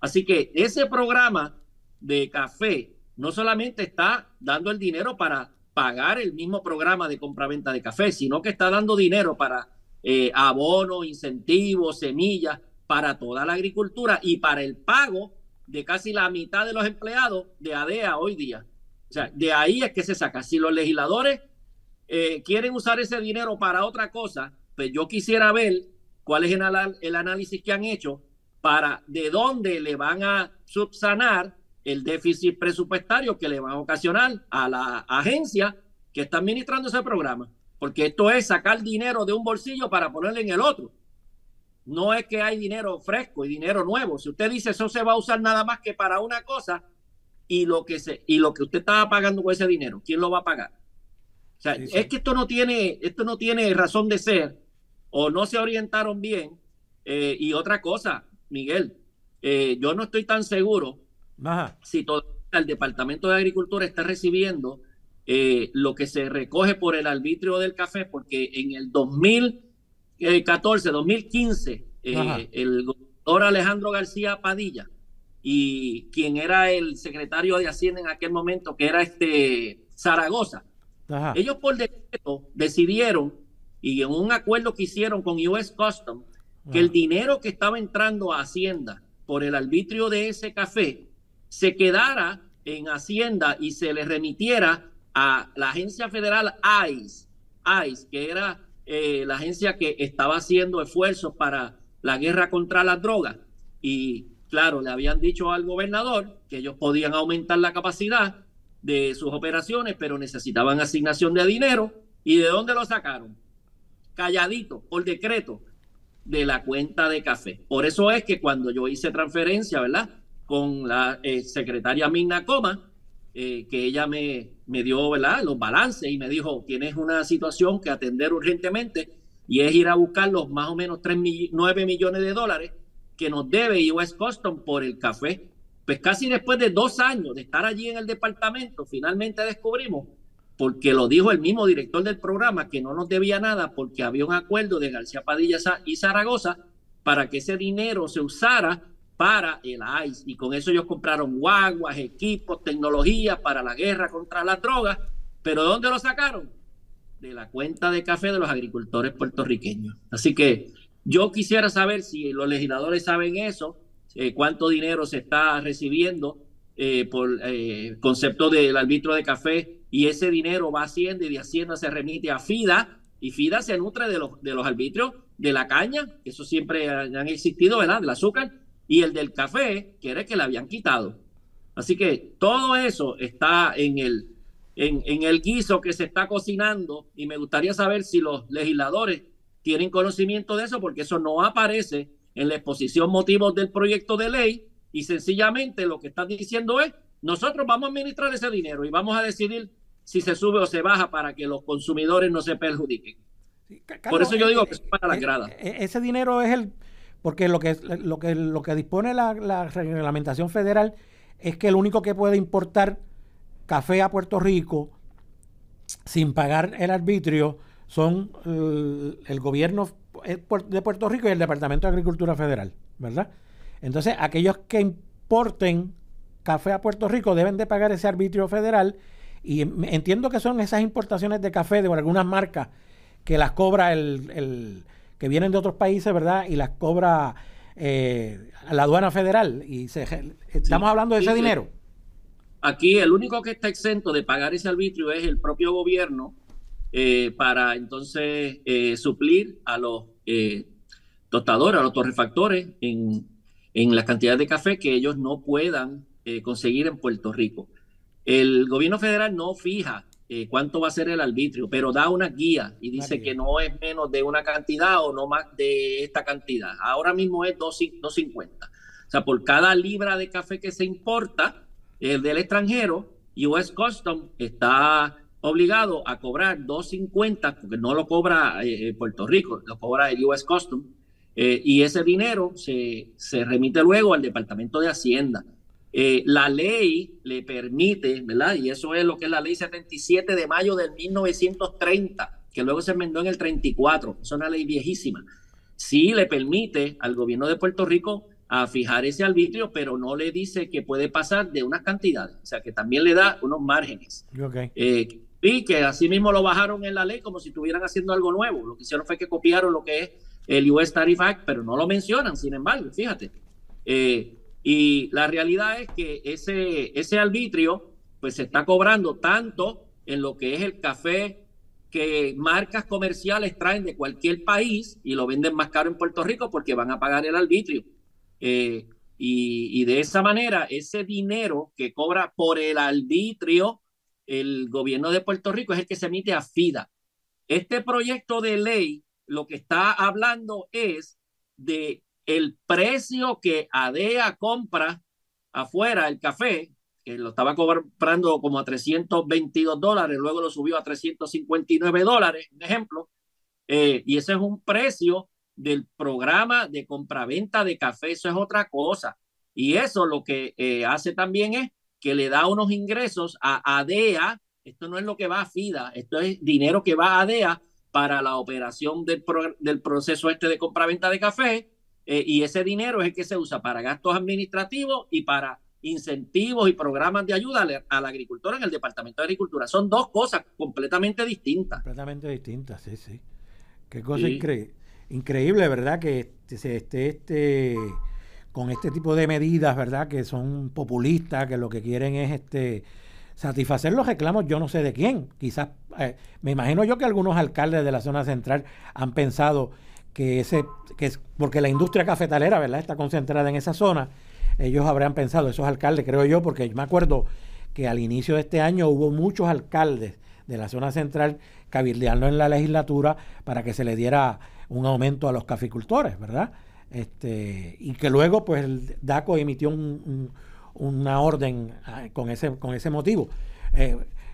Así que ese programa de café no solamente está dando el dinero para pagar el mismo programa de compraventa de café, sino que está dando dinero para abonos, incentivos, semillas, para toda la agricultura y para el pago de casi la mitad de los empleados de ADEA hoy día. O sea, de ahí es que se saca. Si los legisladores quieren usar ese dinero para otra cosa, pues yo quisiera ver cuál es el análisis que han hecho para de dónde le van a subsanar el déficit presupuestario que le van a ocasionar a la agencia que está administrando ese programa. Porque esto es sacar dinero de un bolsillo para ponerle en el otro. No es que hay dinero fresco y dinero nuevo. Si usted dice eso se va a usar nada más que para una cosa y lo que usted estaba pagando con ese dinero, ¿quién lo va a pagar? O sea, sí. Es que esto no tiene razón de ser, o no se orientaron bien. Y otra cosa, Miguel, yo no estoy tan seguro si todo el Departamento de Agricultura está recibiendo lo que se recoge por el arbitrio del café, porque en el 2014, 2015, el gobernador Alejandro García Padilla y quien era el secretario de Hacienda en aquel momento, que era Zaragoza, ellos por decreto decidieron, y en un acuerdo que hicieron con US Customs, que el dinero que estaba entrando a Hacienda por el arbitrio de ese café se quedara en Hacienda y se le remitiera a la agencia federal ICE, que era la agencia que estaba haciendo esfuerzos para la guerra contra las drogas. Y claro, le habían dicho al gobernador que ellos podían aumentar la capacidad de sus operaciones, pero necesitaban asignación de dinero. ¿Y de dónde lo sacaron? Calladito, por decreto, de la cuenta de café. Por eso es que cuando yo hice transferencia, ¿verdad?, con la secretaria Mirna Coma, que ella me dio, ¿verdad?, los balances y me dijo, tienes una situación que atender urgentemente y es ir a buscar los más o menos 9 millones de dólares que nos debe US Customs por el café. Pues casi después de 2 años de estar allí en el departamento, finalmente descubrimos, porque lo dijo el mismo director del programa, que no nos debía nada porque había un acuerdo de García Padilla y Zaragoza para que ese dinero se usara para el ICE, y con eso ellos compraron guaguas, equipos, tecnología para la guerra contra las drogas. ¿Pero dónde lo sacaron? De la cuenta de café de los agricultores puertorriqueños. Así que yo quisiera saber si los legisladores saben eso, cuánto dinero se está recibiendo por concepto del arbitrio de café, y ese dinero va a Hacienda y de Hacienda se remite a FIDA, y FIDA se nutre de los arbitrios de la caña, que eso siempre han existido, ¿verdad?, del azúcar, y el del café, que era el que le habían quitado. Así que todo eso está en el guiso que se está cocinando, y me gustaría saber si los legisladores tienen conocimiento de eso, porque eso no aparece en la exposición motivos del proyecto de ley, y sencillamente lo que están diciendo es, nosotros vamos a administrar ese dinero y vamos a decidir si se sube o se baja para que los consumidores no se perjudiquen. Sí, Carlos, por eso yo digo que es para las gradas. Ese dinero es porque lo que dispone la reglamentación federal es que el único que puede importar café a Puerto Rico sin pagar el arbitrio son el gobierno de Puerto Rico y el Departamento de Agricultura Federal, ¿verdad? Entonces, aquellos que importen café a Puerto Rico deben de pagar ese arbitrio federal, y entiendo que son esas importaciones de café de algunas marcas que las cobra que vienen de otros países, ¿verdad? Y las cobra la aduana federal. Y estamos hablando de ese dinero. aquí el único que está exento de pagar ese arbitrio es el propio gobierno para entonces suplir a los tostadores, a los torrefactores en las cantidades de café que ellos no puedan conseguir en Puerto Rico. El gobierno federal no fija cuánto va a ser el arbitrio, pero da una guía y dice que no es menos de una cantidad o no más de esta cantidad. Ahora mismo es 2.50. O sea, por cada libra de café que se importa del extranjero, US Customs está obligado a cobrar 2.50, porque no lo cobra Puerto Rico, lo cobra el US Customs, y ese dinero se remite luego al Departamento de Hacienda. La ley le permite, ¿verdad? Y eso es lo que es la ley 77 de mayo del 1930, que luego se enmendó en el 34. Es una ley viejísima. Sí le permite al gobierno de Puerto Rico a fijar ese arbitrio, pero no le dice que puede pasar de unas cantidades. O sea, que también le da unos márgenes. Okay. Y que así mismo lo bajaron en la ley como si estuvieran haciendo algo nuevo. Lo que hicieron fue que copiaron lo que es el US Tariff Act, pero no lo mencionan, sin embargo, fíjate. Y la realidad es que ese arbitrio pues se está cobrando tanto en lo que es el café que marcas comerciales traen de cualquier país y lo venden más caro en Puerto Rico porque van a pagar el arbitrio. Y de esa manera, ese dinero que cobra por el arbitrio el gobierno de Puerto Rico es el que se emite a FIDA. Este proyecto de ley lo que está hablando es de el precio que ADEA compra afuera el café, que lo estaba comprando como a $322, luego lo subió a $359, un ejemplo, y ese es un precio del programa de compraventa de café. Eso es otra cosa, y eso lo que hace también es que le da unos ingresos a ADEA. Esto no es lo que va a FIDA, esto es dinero que va a ADEA para la operación del proceso de compraventa de café, y ese dinero es el que se usa para gastos administrativos y para incentivos y programas de ayuda al agricultor en el Departamento de Agricultura. Son dos cosas completamente distintas. Completamente distintas, sí, sí. Qué cosa increíble, ¿verdad? Que se esté con este tipo de medidas, ¿verdad? Que son populistas, que lo que quieren es satisfacer los reclamos, yo no sé de quién. Quizás, me imagino yo que algunos alcaldes de la zona central han pensado que es porque la industria cafetalera, ¿verdad?, está concentrada en esa zona. Ellos habrán pensado, esos alcaldes, creo yo, porque yo me acuerdo que al inicio de este año hubo muchos alcaldes de la zona central cabildeando en la legislatura para que se le diera un aumento a los caficultores, ¿verdad? Y que luego, pues, el DACO emitió una orden con ese motivo.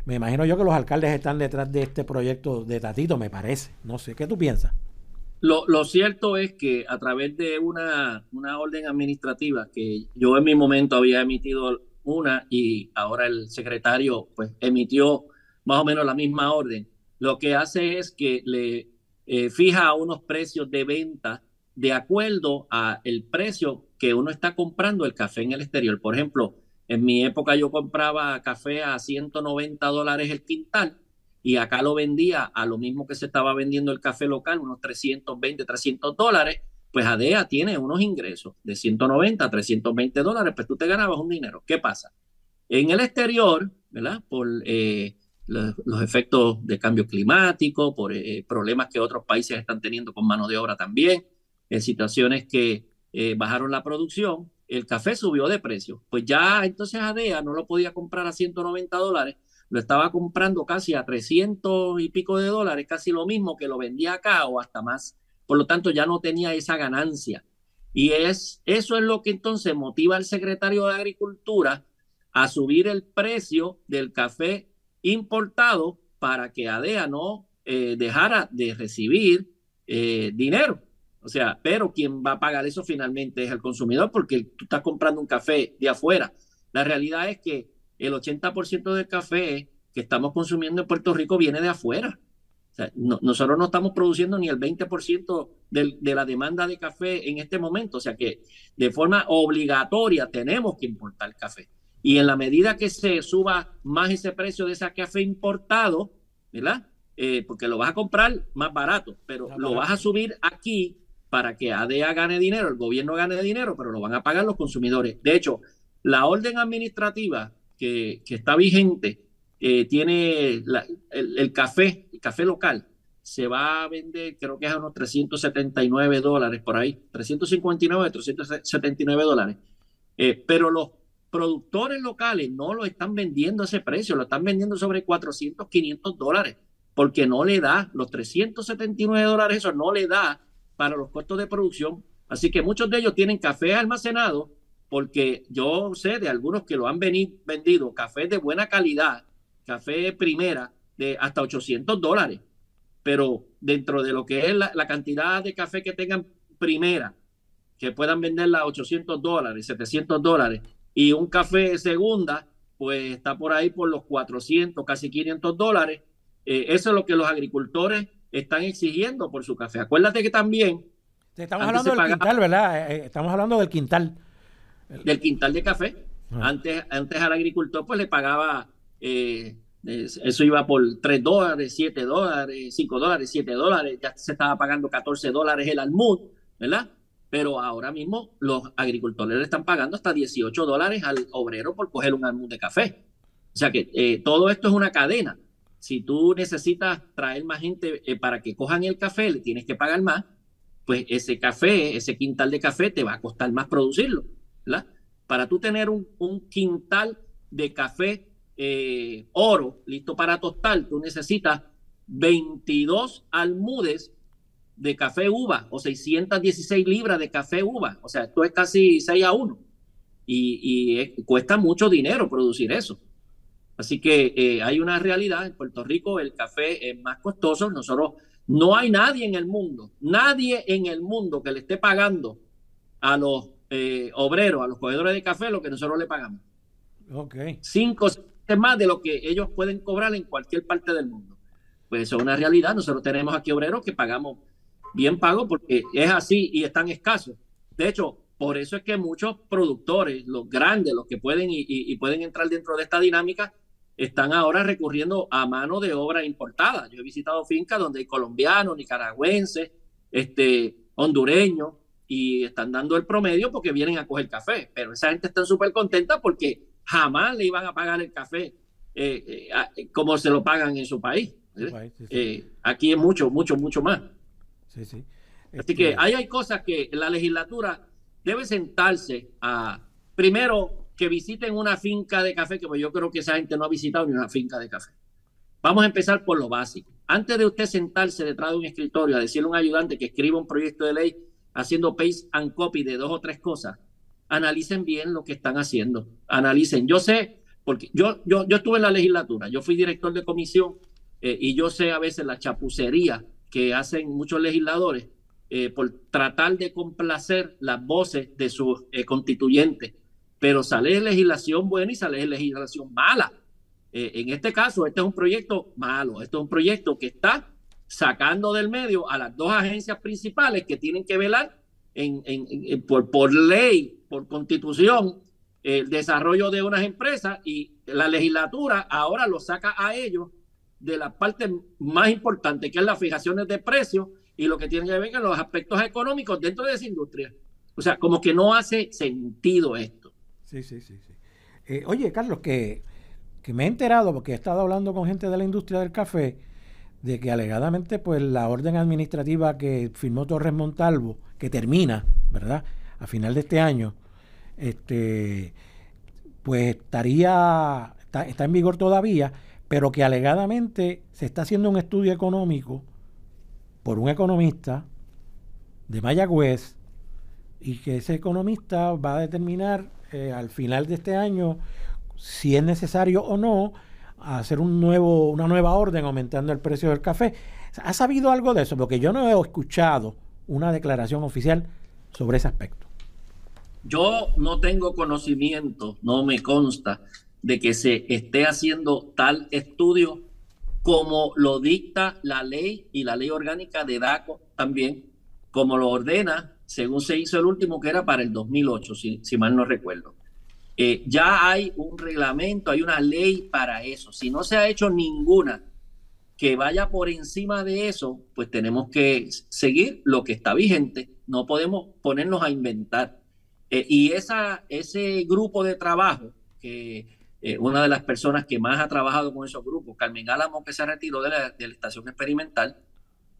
Me imagino yo que los alcaldes están detrás de este proyecto de Tatito, me parece. No sé, ¿qué tú piensas? Lo cierto es que a través de una orden administrativa, que yo en mi momento había emitido una y ahora el secretario pues emitió más o menos la misma orden, lo que hace es que le fija unos precios de venta de acuerdo a el precio que uno está comprando el café en el exterior. Por ejemplo, en mi época yo compraba café a $190 el quintal, y acá lo vendía a lo mismo que se estaba vendiendo el café local, unos $320, $300, pues ADEA tiene unos ingresos de $190 a $320, pues tú te ganabas un dinero. ¿Qué pasa? En el exterior, ¿verdad? Por los efectos de cambio climático, por problemas que otros países están teniendo con mano de obra también, situaciones que bajaron la producción, el café subió de precio. Pues ya entonces ADEA no lo podía comprar a $190, lo estaba comprando casi a 300 y pico de dólares, casi lo mismo que lo vendía acá o hasta más. Por lo tanto, ya no tenía esa ganancia. Y eso es lo que entonces motiva al secretario de Agricultura a subir el precio del café importado para que ADEA no dejara de recibir dinero. O sea, pero quien va a pagar eso finalmente es el consumidor, porque tú estás comprando un café de afuera. La realidad es que el 80% del café que estamos consumiendo en Puerto Rico viene de afuera. O sea, nosotros no estamos produciendo ni el 20% de la demanda de café en este momento. O sea que de forma obligatoria tenemos que importar café. Y en la medida que se suba más ese precio de ese café importado, ¿verdad? Porque lo vas a comprar más barato, pero lo vas a subir aquí para que ADEA gane dinero, el gobierno gane dinero, pero lo van a pagar los consumidores. De hecho, la orden administrativa que está vigente, tiene el café local, se va a vender, creo que es a unos $379 por ahí, 359, $379. Pero los productores locales no lo están vendiendo a ese precio, lo están vendiendo sobre $400, $500, porque no le da los $379, eso no le da para los costos de producción. Así que muchos de ellos tienen café almacenado, porque yo sé de algunos que lo han vendido, café de buena calidad, café primera, de hasta $800. Pero dentro de lo que es la cantidad de café que tengan primera, que puedan venderla a $800, $700, y un café segunda, pues está por ahí por los $400, casi $500. Eso es lo que los agricultores están exigiendo por su café. Acuérdate que también... Estamos hablando del quintal, ¿verdad? Estamos hablando del quintal. Del quintal de café. Antes al agricultor pues le pagaba, eso iba por $3, $7, $5, $7, ya se estaba pagando $14 el almud, ¿verdad? Pero ahora mismo los agricultores le están pagando hasta $18 al obrero por coger un almud de café. O sea que todo esto es una cadena. Si tú necesitas traer más gente para que cojan el café, le tienes que pagar más, pues ese café, ese quintal de café te va a costar más producirlo, ¿verdad? Para tú tener un quintal de café oro listo para tostar, tú necesitas 22 almudes de café uva o 616 libras de café uva. O sea, esto es casi 6-1 y cuesta mucho dinero producir eso. Así que hay una realidad. En Puerto Rico el café es más costoso. Nosotros, no hay nadie en el mundo que le esté pagando a los obreros, a los cogedores de café, lo que nosotros le pagamos. 5 veces más de lo que ellos pueden cobrar en cualquier parte del mundo. Pues eso es una realidad. Nosotros tenemos aquí obreros que pagamos bien pago porque es así y están escasos. De hecho, por eso es que muchos productores, los grandes, los que pueden y pueden entrar dentro de esta dinámica, están ahora recurriendo a mano de obra importada. Yo he visitado fincas donde hay colombianos, nicaragüenses, hondureños, y están dando el promedio porque vienen a coger café. Pero esa gente está súper contenta porque jamás le iban a pagar el café como se lo pagan en su país. Aquí es mucho más. Sí. Así que hay cosas que la legislatura debe sentarse a, primero, que visiten una finca de café, que yo creo que esa gente no ha visitado ni una finca de café. Vamos a empezar por lo básico. Antes de usted sentarse detrás de un escritorio a decirle a un ayudante que escriba un proyecto de ley haciendo paste and copy de 2 o 3 cosas, analicen bien lo que están haciendo. Analicen. Yo sé, porque yo estuve en la legislatura, yo fui director de comisión y yo sé a veces la chapucería que hacen muchos legisladores por tratar de complacer las voces de sus constituyentes. Pero sale legislación buena y sale legislación mala. En este caso, este es un proyecto malo. Este es un proyecto que está sacando del medio a las 2 agencias principales que tienen que velar por ley, por constitución, el desarrollo de unas empresas, y la legislatura ahora lo saca a ellos de la parte más importante, que es las fijaciones de precios y lo que tiene que ver con los aspectos económicos dentro de esa industria. O sea, como que no hace sentido esto. Sí. Oye, Carlos, que me he enterado, porque he estado hablando con gente de la industria del café, de que alegadamente pues la orden administrativa que firmó Torres Montalvo, que termina, ¿verdad?, a final de este año, pues está en vigor todavía, pero que alegadamente se está haciendo un estudio económico por un economista de Mayagüez, y que ese economista va a determinar al final de este año si es necesario o no hacer una nueva orden aumentando el precio del café. ¿Has sabido algo de eso? Porque yo no he escuchado una declaración oficial sobre ese aspecto. Yo no tengo conocimiento, no me consta de que se esté haciendo tal estudio como lo dicta la ley y la ley orgánica de DACO también, como lo ordena según se hizo el último, que era para el 2008, si mal no recuerdo. Ya hay un reglamento, hay una ley para eso. Si no se ha hecho ninguna que vaya por encima de eso, pues tenemos que seguir lo que está vigente. No podemos ponernos a inventar. Y ese grupo de trabajo que una de las personas que más ha trabajado con esos grupos, Carmen Álamo, que se retiró de la estación experimental,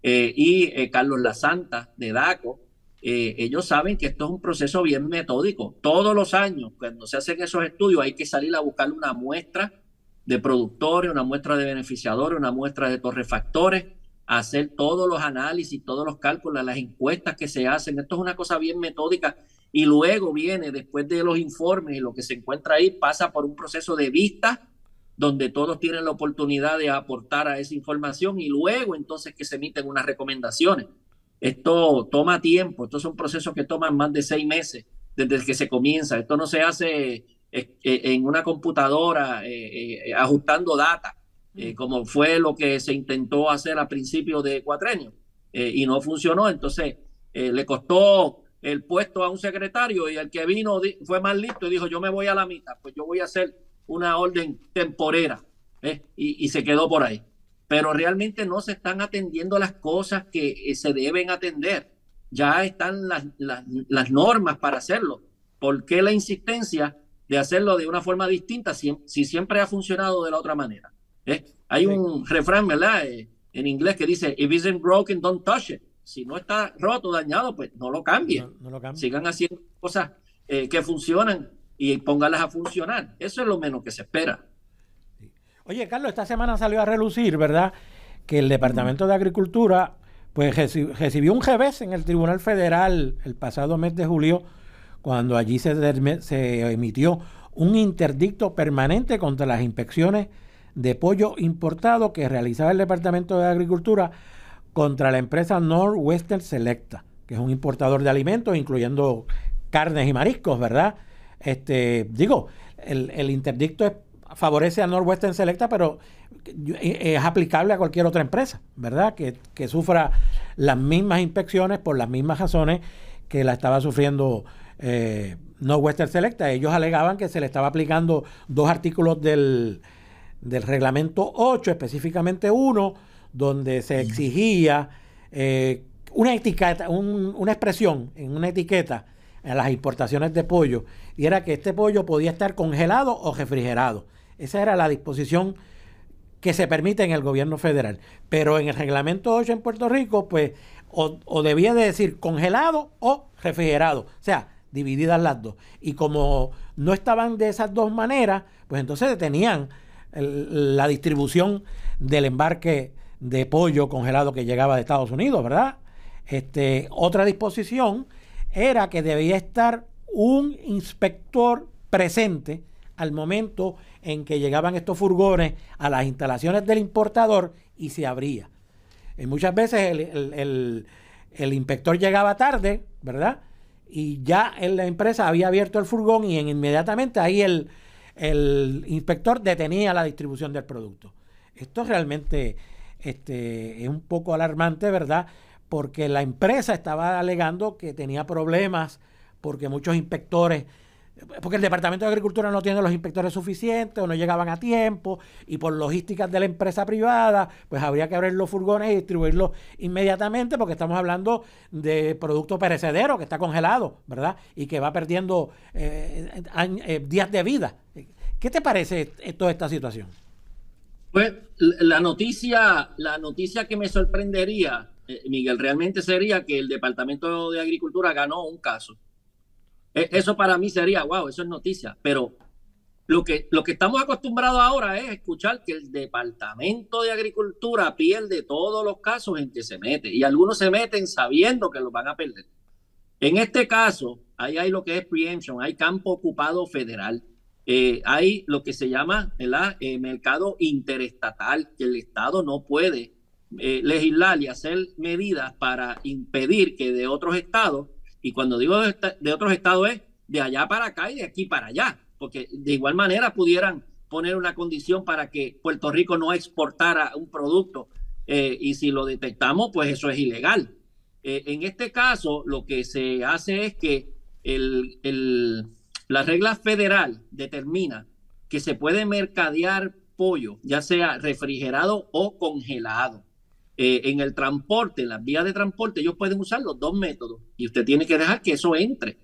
y Carlos Lasanta de DACO. Ellos saben que esto es un proceso bien metódico. Todos los años, cuando se hacen esos estudios, hay que salir a buscar una muestra de productores, una muestra de beneficiadores, una muestra de torrefactores, hacer todos los análisis, todos los cálculos, las encuestas que se hacen. Esto es una cosa bien metódica y luego viene, después de los informes y lo que se encuentra ahí, pasa por un proceso de vista donde todos tienen la oportunidad de aportar a esa información y luego entonces que se emiten unas recomendaciones. Esto toma tiempo, estos son procesos que toman más de 6 meses desde que se comienza. Esto no se hace en una computadora ajustando data, como fue lo que se intentó hacer a principios de cuatrenio y no funcionó. Entonces le costó el puesto a un secretario y el que vino fue más listo y dijo: yo me voy a la mitad, pues yo voy a hacer una orden temporera, y se quedó por ahí. Pero realmente no se están atendiendo las cosas que se deben atender. Ya están las normas para hacerlo. ¿Por qué la insistencia de hacerlo de una forma distinta si siempre ha funcionado de la otra manera? Hay un refrán, ¿verdad?, en inglés que dice: if it isn't broken, don't touch it. Si no está roto, dañado, pues no lo cambien. No lo cambien. Sigan haciendo cosas que funcionan y póngalas a funcionar. Eso es lo menos que se espera. Oye, Carlos, esta semana salió a relucir, ¿verdad?, que el Departamento de Agricultura pues recibió un revés en el Tribunal Federal el pasado mes de julio, cuando allí se emitió un interdicto permanente contra las inspecciones de pollo importado que realizaba el Departamento de Agricultura contra la empresa Northwestern Selecta, que es un importador de alimentos, incluyendo carnes y mariscos, ¿verdad? El interdicto favorece a Northwestern Selecta, pero es aplicable a cualquier otra empresa, ¿verdad?, que sufra las mismas inspecciones por las mismas razones que la estaba sufriendo Northwestern Selecta. Ellos alegaban que se le estaba aplicando 2 artículos del reglamento 8, específicamente uno, donde se exigía una etiqueta, una expresión en una etiqueta a las importaciones de pollo, y era que este pollo podía estar congelado o refrigerado. Esa era la disposición que se permite en el gobierno federal. Pero en el reglamento 8 en Puerto Rico, pues, o debía de decir congelado o refrigerado. O sea, divididas las dos. Y como no estaban de esas dos maneras, pues entonces detenían la distribución del embarque de pollo congelado que llegaba de Estados Unidos, ¿verdad? Otra disposición era que debía estar un inspector presente al momento en que llegaban estos furgones a las instalaciones del importador y se abría. Muchas veces el inspector llegaba tarde, ¿verdad?, y ya la empresa había abierto el furgón y inmediatamente ahí el inspector detenía la distribución del producto. Esto realmente es un poco alarmante, ¿verdad?, porque la empresa estaba alegando que tenía problemas porque muchos inspectores, porque el Departamento de Agricultura no tiene los inspectores suficientes o no llegaban a tiempo, y por logísticas de la empresa privada, pues habría que abrir los furgones y distribuirlos inmediatamente, porque estamos hablando de producto perecedero que está congelado, ¿verdad?, y que va perdiendo días de vida. ¿Qué te parece toda esta situación? Pues la noticia que me sorprendería, Miguel, realmente sería que el Departamento de Agricultura ganó un caso. Eso para mí sería, wow, eso es noticia. Pero lo que estamos acostumbrados ahora es escuchar que el Departamento de Agricultura pierde todos los casos en que se mete. Y algunos se meten sabiendo que los van a perder. En este caso, ahí hay lo que es preemption, hay campo ocupado federal. Hay lo que se llama mercado interestatal, que el Estado no puede legislar y hacer medidas para impedir que de otros estados, y cuando digo de otros estados es de allá para acá y de aquí para allá, porque de igual manera pudieran poner una condición para que Puerto Rico no exportara un producto, y si lo detectamos, pues eso es ilegal. En este caso, lo que se hace es que la regla federal determina que se puede mercadear pollo, ya sea refrigerado o congelado. En el transporte, en las vías de transporte, ellos pueden usar los dos métodos y usted tiene que dejar que eso entre.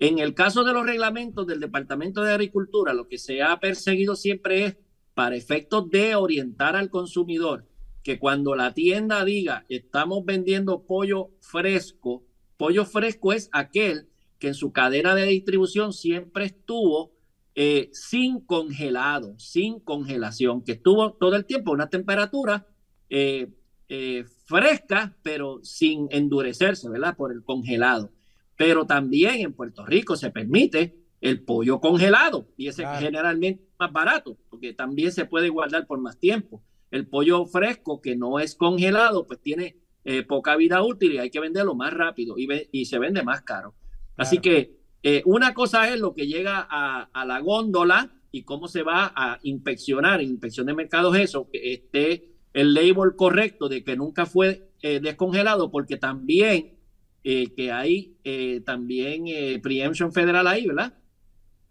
En el caso de los reglamentos del Departamento de Agricultura, lo que se ha perseguido siempre es para efectos de orientar al consumidor, que cuando la tienda diga estamos vendiendo pollo fresco es aquel que en su cadena de distribución siempre estuvo sin congelado, sin congelación, que estuvo todo el tiempo a una temperatura fresca, pero sin endurecerse, ¿verdad? Por el congelado. Pero también en Puerto Rico se permite el pollo congelado y ese generalmente es más barato porque también se puede guardar por más tiempo. El pollo fresco que no es congelado pues tiene poca vida útil y hay que venderlo más rápido y se vende más caro. Así que una cosa es lo que llega a la góndola y cómo se va a inspeccionar, en inspección de mercados eso, que esté el label correcto de que nunca fue descongelado, porque también que hay también preemption federal ahí, ¿verdad?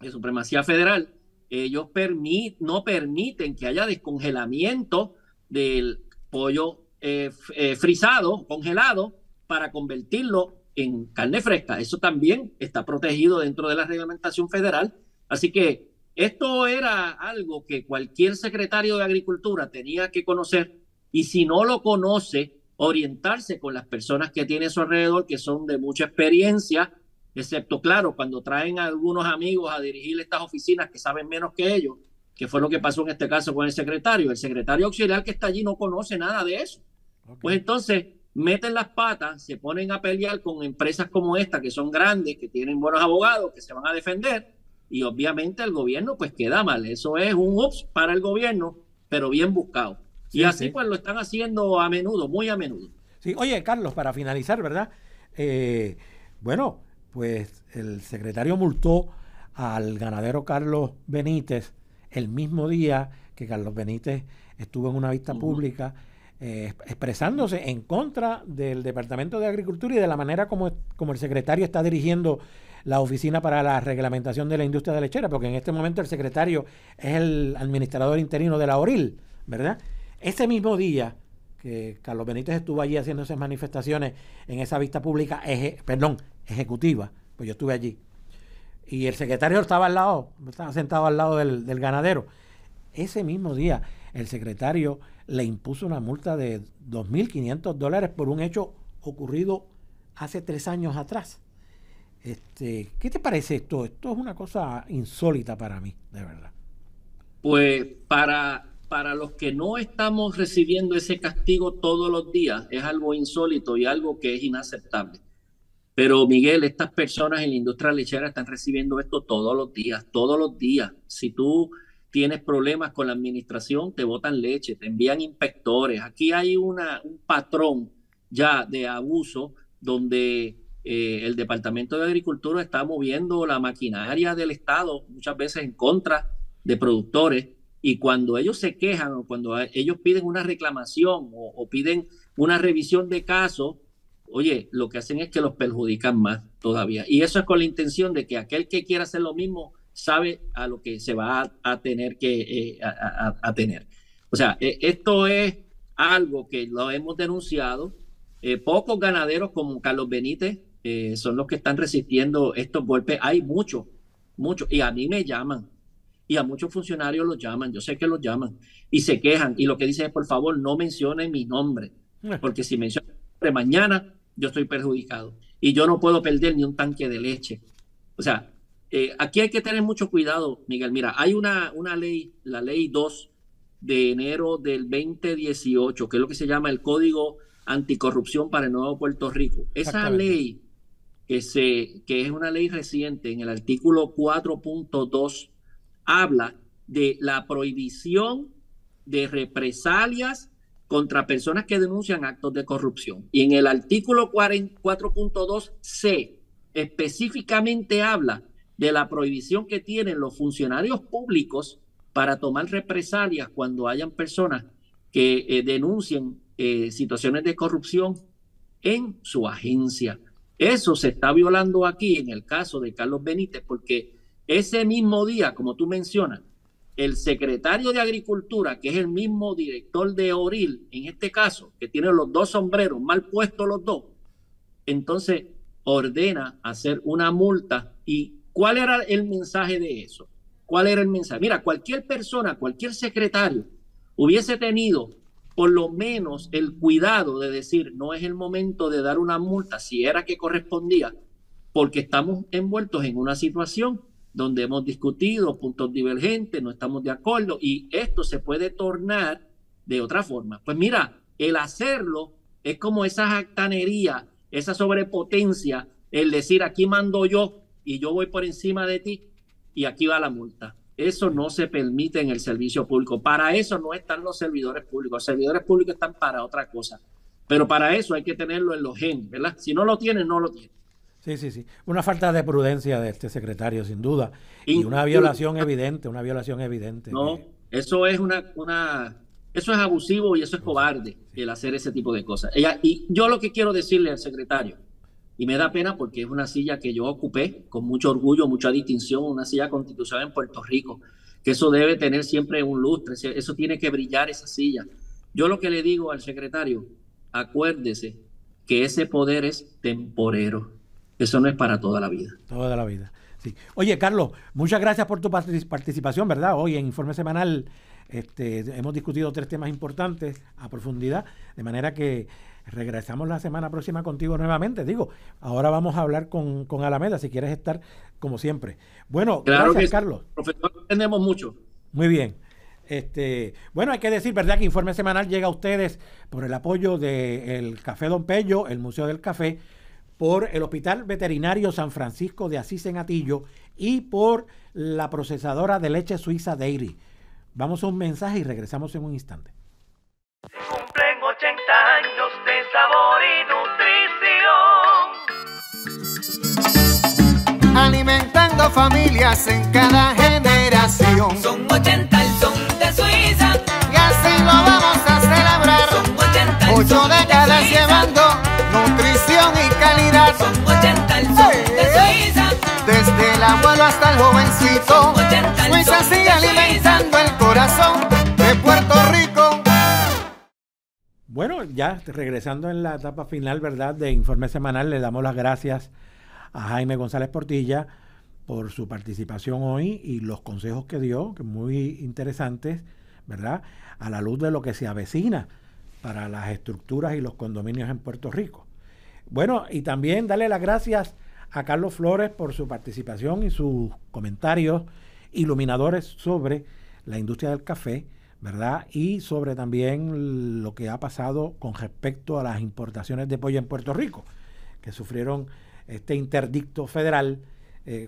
De supremacía federal. Ellos no permiten que haya descongelamiento del pollo frisado, congelado, para convertirlo en carne fresca. Eso también está protegido dentro de la reglamentación federal. Así que esto era algo que cualquier secretario de Agricultura tenía que conocer, y si no lo conoce, orientarse con las personas que tiene a su alrededor, que son de mucha experiencia, excepto, claro, cuando traen a algunos amigos a dirigir estas oficinas que saben menos que ellos, que fue lo que pasó en este caso con el secretario. El secretario auxiliar que está allí no conoce nada de eso. Okay. Pues entonces meten las patas, se ponen a pelear con empresas como esta, que son grandes, que tienen buenos abogados, que se van a defender, y obviamente el gobierno pues queda mal. Eso es un ups para el gobierno, pero bien buscado. Sí, y así sí, pues lo están haciendo a menudo, muy a menudo. Sí, oye, Carlos, para finalizar, ¿verdad? Bueno, pues el secretario multó al ganadero Carlos Benítez el mismo día que Carlos Benítez estuvo en una vista pública expresándose en contra del Departamento de Agricultura y de la manera como el secretario está dirigiendo la Oficina para la Reglamentación de la Industria de Lechera, porque en este momento el secretario es el administrador interino de la ORIL, ¿verdad? Ese mismo día que Carlos Benítez estuvo allí haciendo esas manifestaciones en esa vista pública, ejecutiva, pues yo estuve allí. Y el secretario estaba sentado al lado del ganadero. Ese mismo día, el secretario le impuso una multa de $2,500 por un hecho ocurrido hace 3 años atrás. ¿Qué te parece esto? Esto es una cosa insólita para mí, de verdad. Pues para los que no estamos recibiendo ese castigo todos los días, es algo insólito y algo que es inaceptable. Pero Miguel, estas personas en la industria lechera están recibiendo esto todos los días, todos los días. Si tú tienes problemas con la administración, te botan leche, te envían inspectores. Aquí hay un patrón ya de abuso donde el Departamento de Agricultura está moviendo la maquinaria del Estado muchas veces en contra de productores, y cuando ellos se quejan o cuando ellos piden una reclamación o piden una revisión de caso, oye, lo que hacen es que los perjudican más todavía. Y eso es con la intención de que aquel que quiera hacer lo mismo sabe a lo que se va a tener que tener. O sea, esto es algo que lo hemos denunciado. Pocos ganaderos como Carlos Benítez son los que están resistiendo estos golpes. Hay muchos, y a mí me llaman. Y a muchos funcionarios los llaman, yo sé que los llaman, y se quejan, y lo que dicen es, por favor, no mencionen mi nombre, porque si mencionan mi nombre mañana, yo estoy perjudicado, y yo no puedo perder ni un tanque de leche. O sea, aquí hay que tener mucho cuidado, Miguel. Mira, hay una ley, la ley 2 de enero del 2018, que es lo que se llama el Código Anticorrupción para el Nuevo Puerto Rico. Esa ley, que es una ley reciente, en el artículo 4.2, habla de la prohibición de represalias contra personas que denuncian actos de corrupción. Y en el artículo 4.2c específicamente habla de la prohibición que tienen los funcionarios públicos para tomar represalias cuando hayan personas que denuncien situaciones de corrupción en su agencia. Eso se está violando aquí en el caso de Carlos Benítez, porque ese mismo día, como tú mencionas, el secretario de Agricultura, que es el mismo director de ORIL, en este caso, que tiene los dos sombreros mal puestos los dos, entonces ordena hacer una multa. ¿Y cuál era el mensaje de eso? ¿Cuál era el mensaje? Mira, cualquier persona, cualquier secretario hubiese tenido por lo menos el cuidado de decir, no es el momento de dar una multa, si era que correspondía, porque estamos envueltos en una situación donde hemos discutido puntos divergentes, no estamos de acuerdo, y esto se puede tornar de otra forma. Pues mira, el hacerlo es como esa jactanería, esa sobrepotencia, el decir, aquí mando yo y yo voy por encima de ti y aquí va la multa. Eso no se permite en el servicio público. Para eso no están los servidores públicos. Los servidores públicos están para otra cosa. Pero para eso hay que tenerlo en los genes, ¿verdad? Si no lo tienen, no lo tienen. Sí, sí, sí. Una falta de prudencia de este secretario, sin duda. Y una violación evidente, una violación evidente. No, eso es eso es abusivo y eso es cobarde, el hacer ese tipo de cosas. Y yo lo que quiero decirle al secretario, y me da pena porque es una silla que yo ocupé con mucho orgullo, mucha distinción, una silla constitucional en Puerto Rico, que eso debe tener siempre un lustre, eso tiene que brillar esa silla. Yo lo que le digo al secretario, acuérdese que ese poder es temporero, eso no es para toda la vida. Toda la vida, sí. Oye, Carlos, muchas gracias por tu participación, ¿verdad? Hoy en Informe Semanal hemos discutido 3 temas importantes a profundidad, de manera que regresamos la semana próxima contigo nuevamente. Digo, ahora vamos a hablar con Alameda, si quieres estar como siempre. Bueno, claro, gracias, Carlos. Profesor, entendemos mucho. Muy bien. Bueno, hay que decir, ¿verdad?, que Informe Semanal llega a ustedes por el apoyo del Café Don Pello, el Museo del Café, por el Hospital Veterinario San Francisco de Asís en Atillo y por la procesadora de leche suiza Dairy. Vamos a un mensaje y regresamos en un instante. Cumplen 80 años de sabor y nutrición. Alimentando familias en cada generación. Son 80 el son de Suiza. Y así lo vamos a celebrar. Son 80 el 8 son décadas de Suiza. llevando nutrición y calidad. Son 80 el son de Suiza. Desde el abuelo hasta el jovencito, Suiza sigue alimentando el corazón de Puerto Rico. Bueno, ya regresando en la etapa final, ¿verdad?, de Informe Semanal, le damos las gracias a Jaime González Portilla por su participación hoy y los consejos que dio, que muy interesantes, ¿verdad?, a la luz de lo que se avecina para las estructuras y los condominios en Puerto Rico. Bueno, y también darle las gracias a Carlos Flores por su participación y sus comentarios iluminadores sobre la industria del café, ¿verdad? Y sobre también lo que ha pasado con respecto a las importaciones de pollo en Puerto Rico, que sufrieron este interdicto federal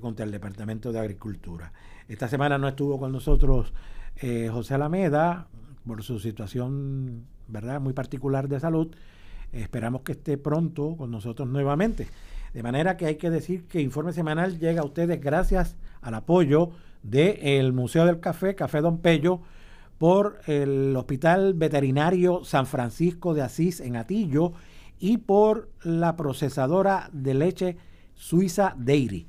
contra el Departamento de Agricultura. Esta semana no estuvo con nosotros José Alameda por su situación, ¿verdad?, muy particular de salud. Esperamos que esté pronto con nosotros nuevamente. De manera que hay que decir que Informe Semanal llega a ustedes gracias al apoyo del Museo del Café, Café Don Pello, por el Hospital Veterinario San Francisco de Asís en Atillo y por la procesadora de leche suiza Dairy.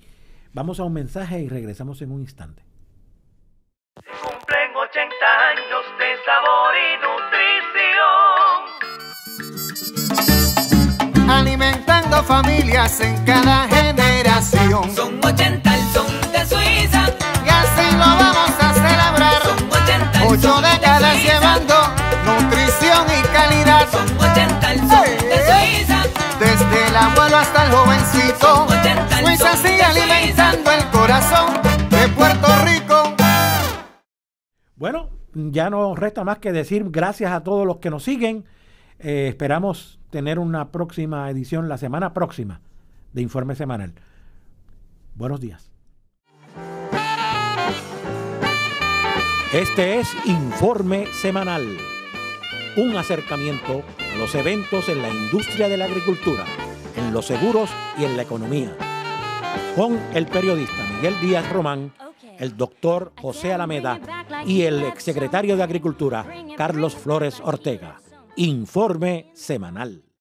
Vamos a un mensaje y regresamos en un instante. Cumplen 80 años de sabor y nutrición. Alimentando familias en cada generación. Son 80 el son de Suiza. Y así lo vamos a celebrar. Son 80 el 8 son de décadas Suiza. llevando nutrición y calidad. Son 80 el son de Suiza. Desde el abuelo hasta el jovencito, Suiza sigue alimentando el corazón de Puerto Rico. Bueno, ya no resta más que decir gracias a todos los que nos siguen. Esperamos tener una próxima edición la semana próxima de Informe Semanal. Buenos días. Este es Informe Semanal, un acercamiento a los eventos en la industria de la agricultura, en los seguros y en la economía, con el periodista Miguel Díaz Román, el doctor José Alameda y el exsecretario de Agricultura, Carlos Flores Ortega. Informe Semanal.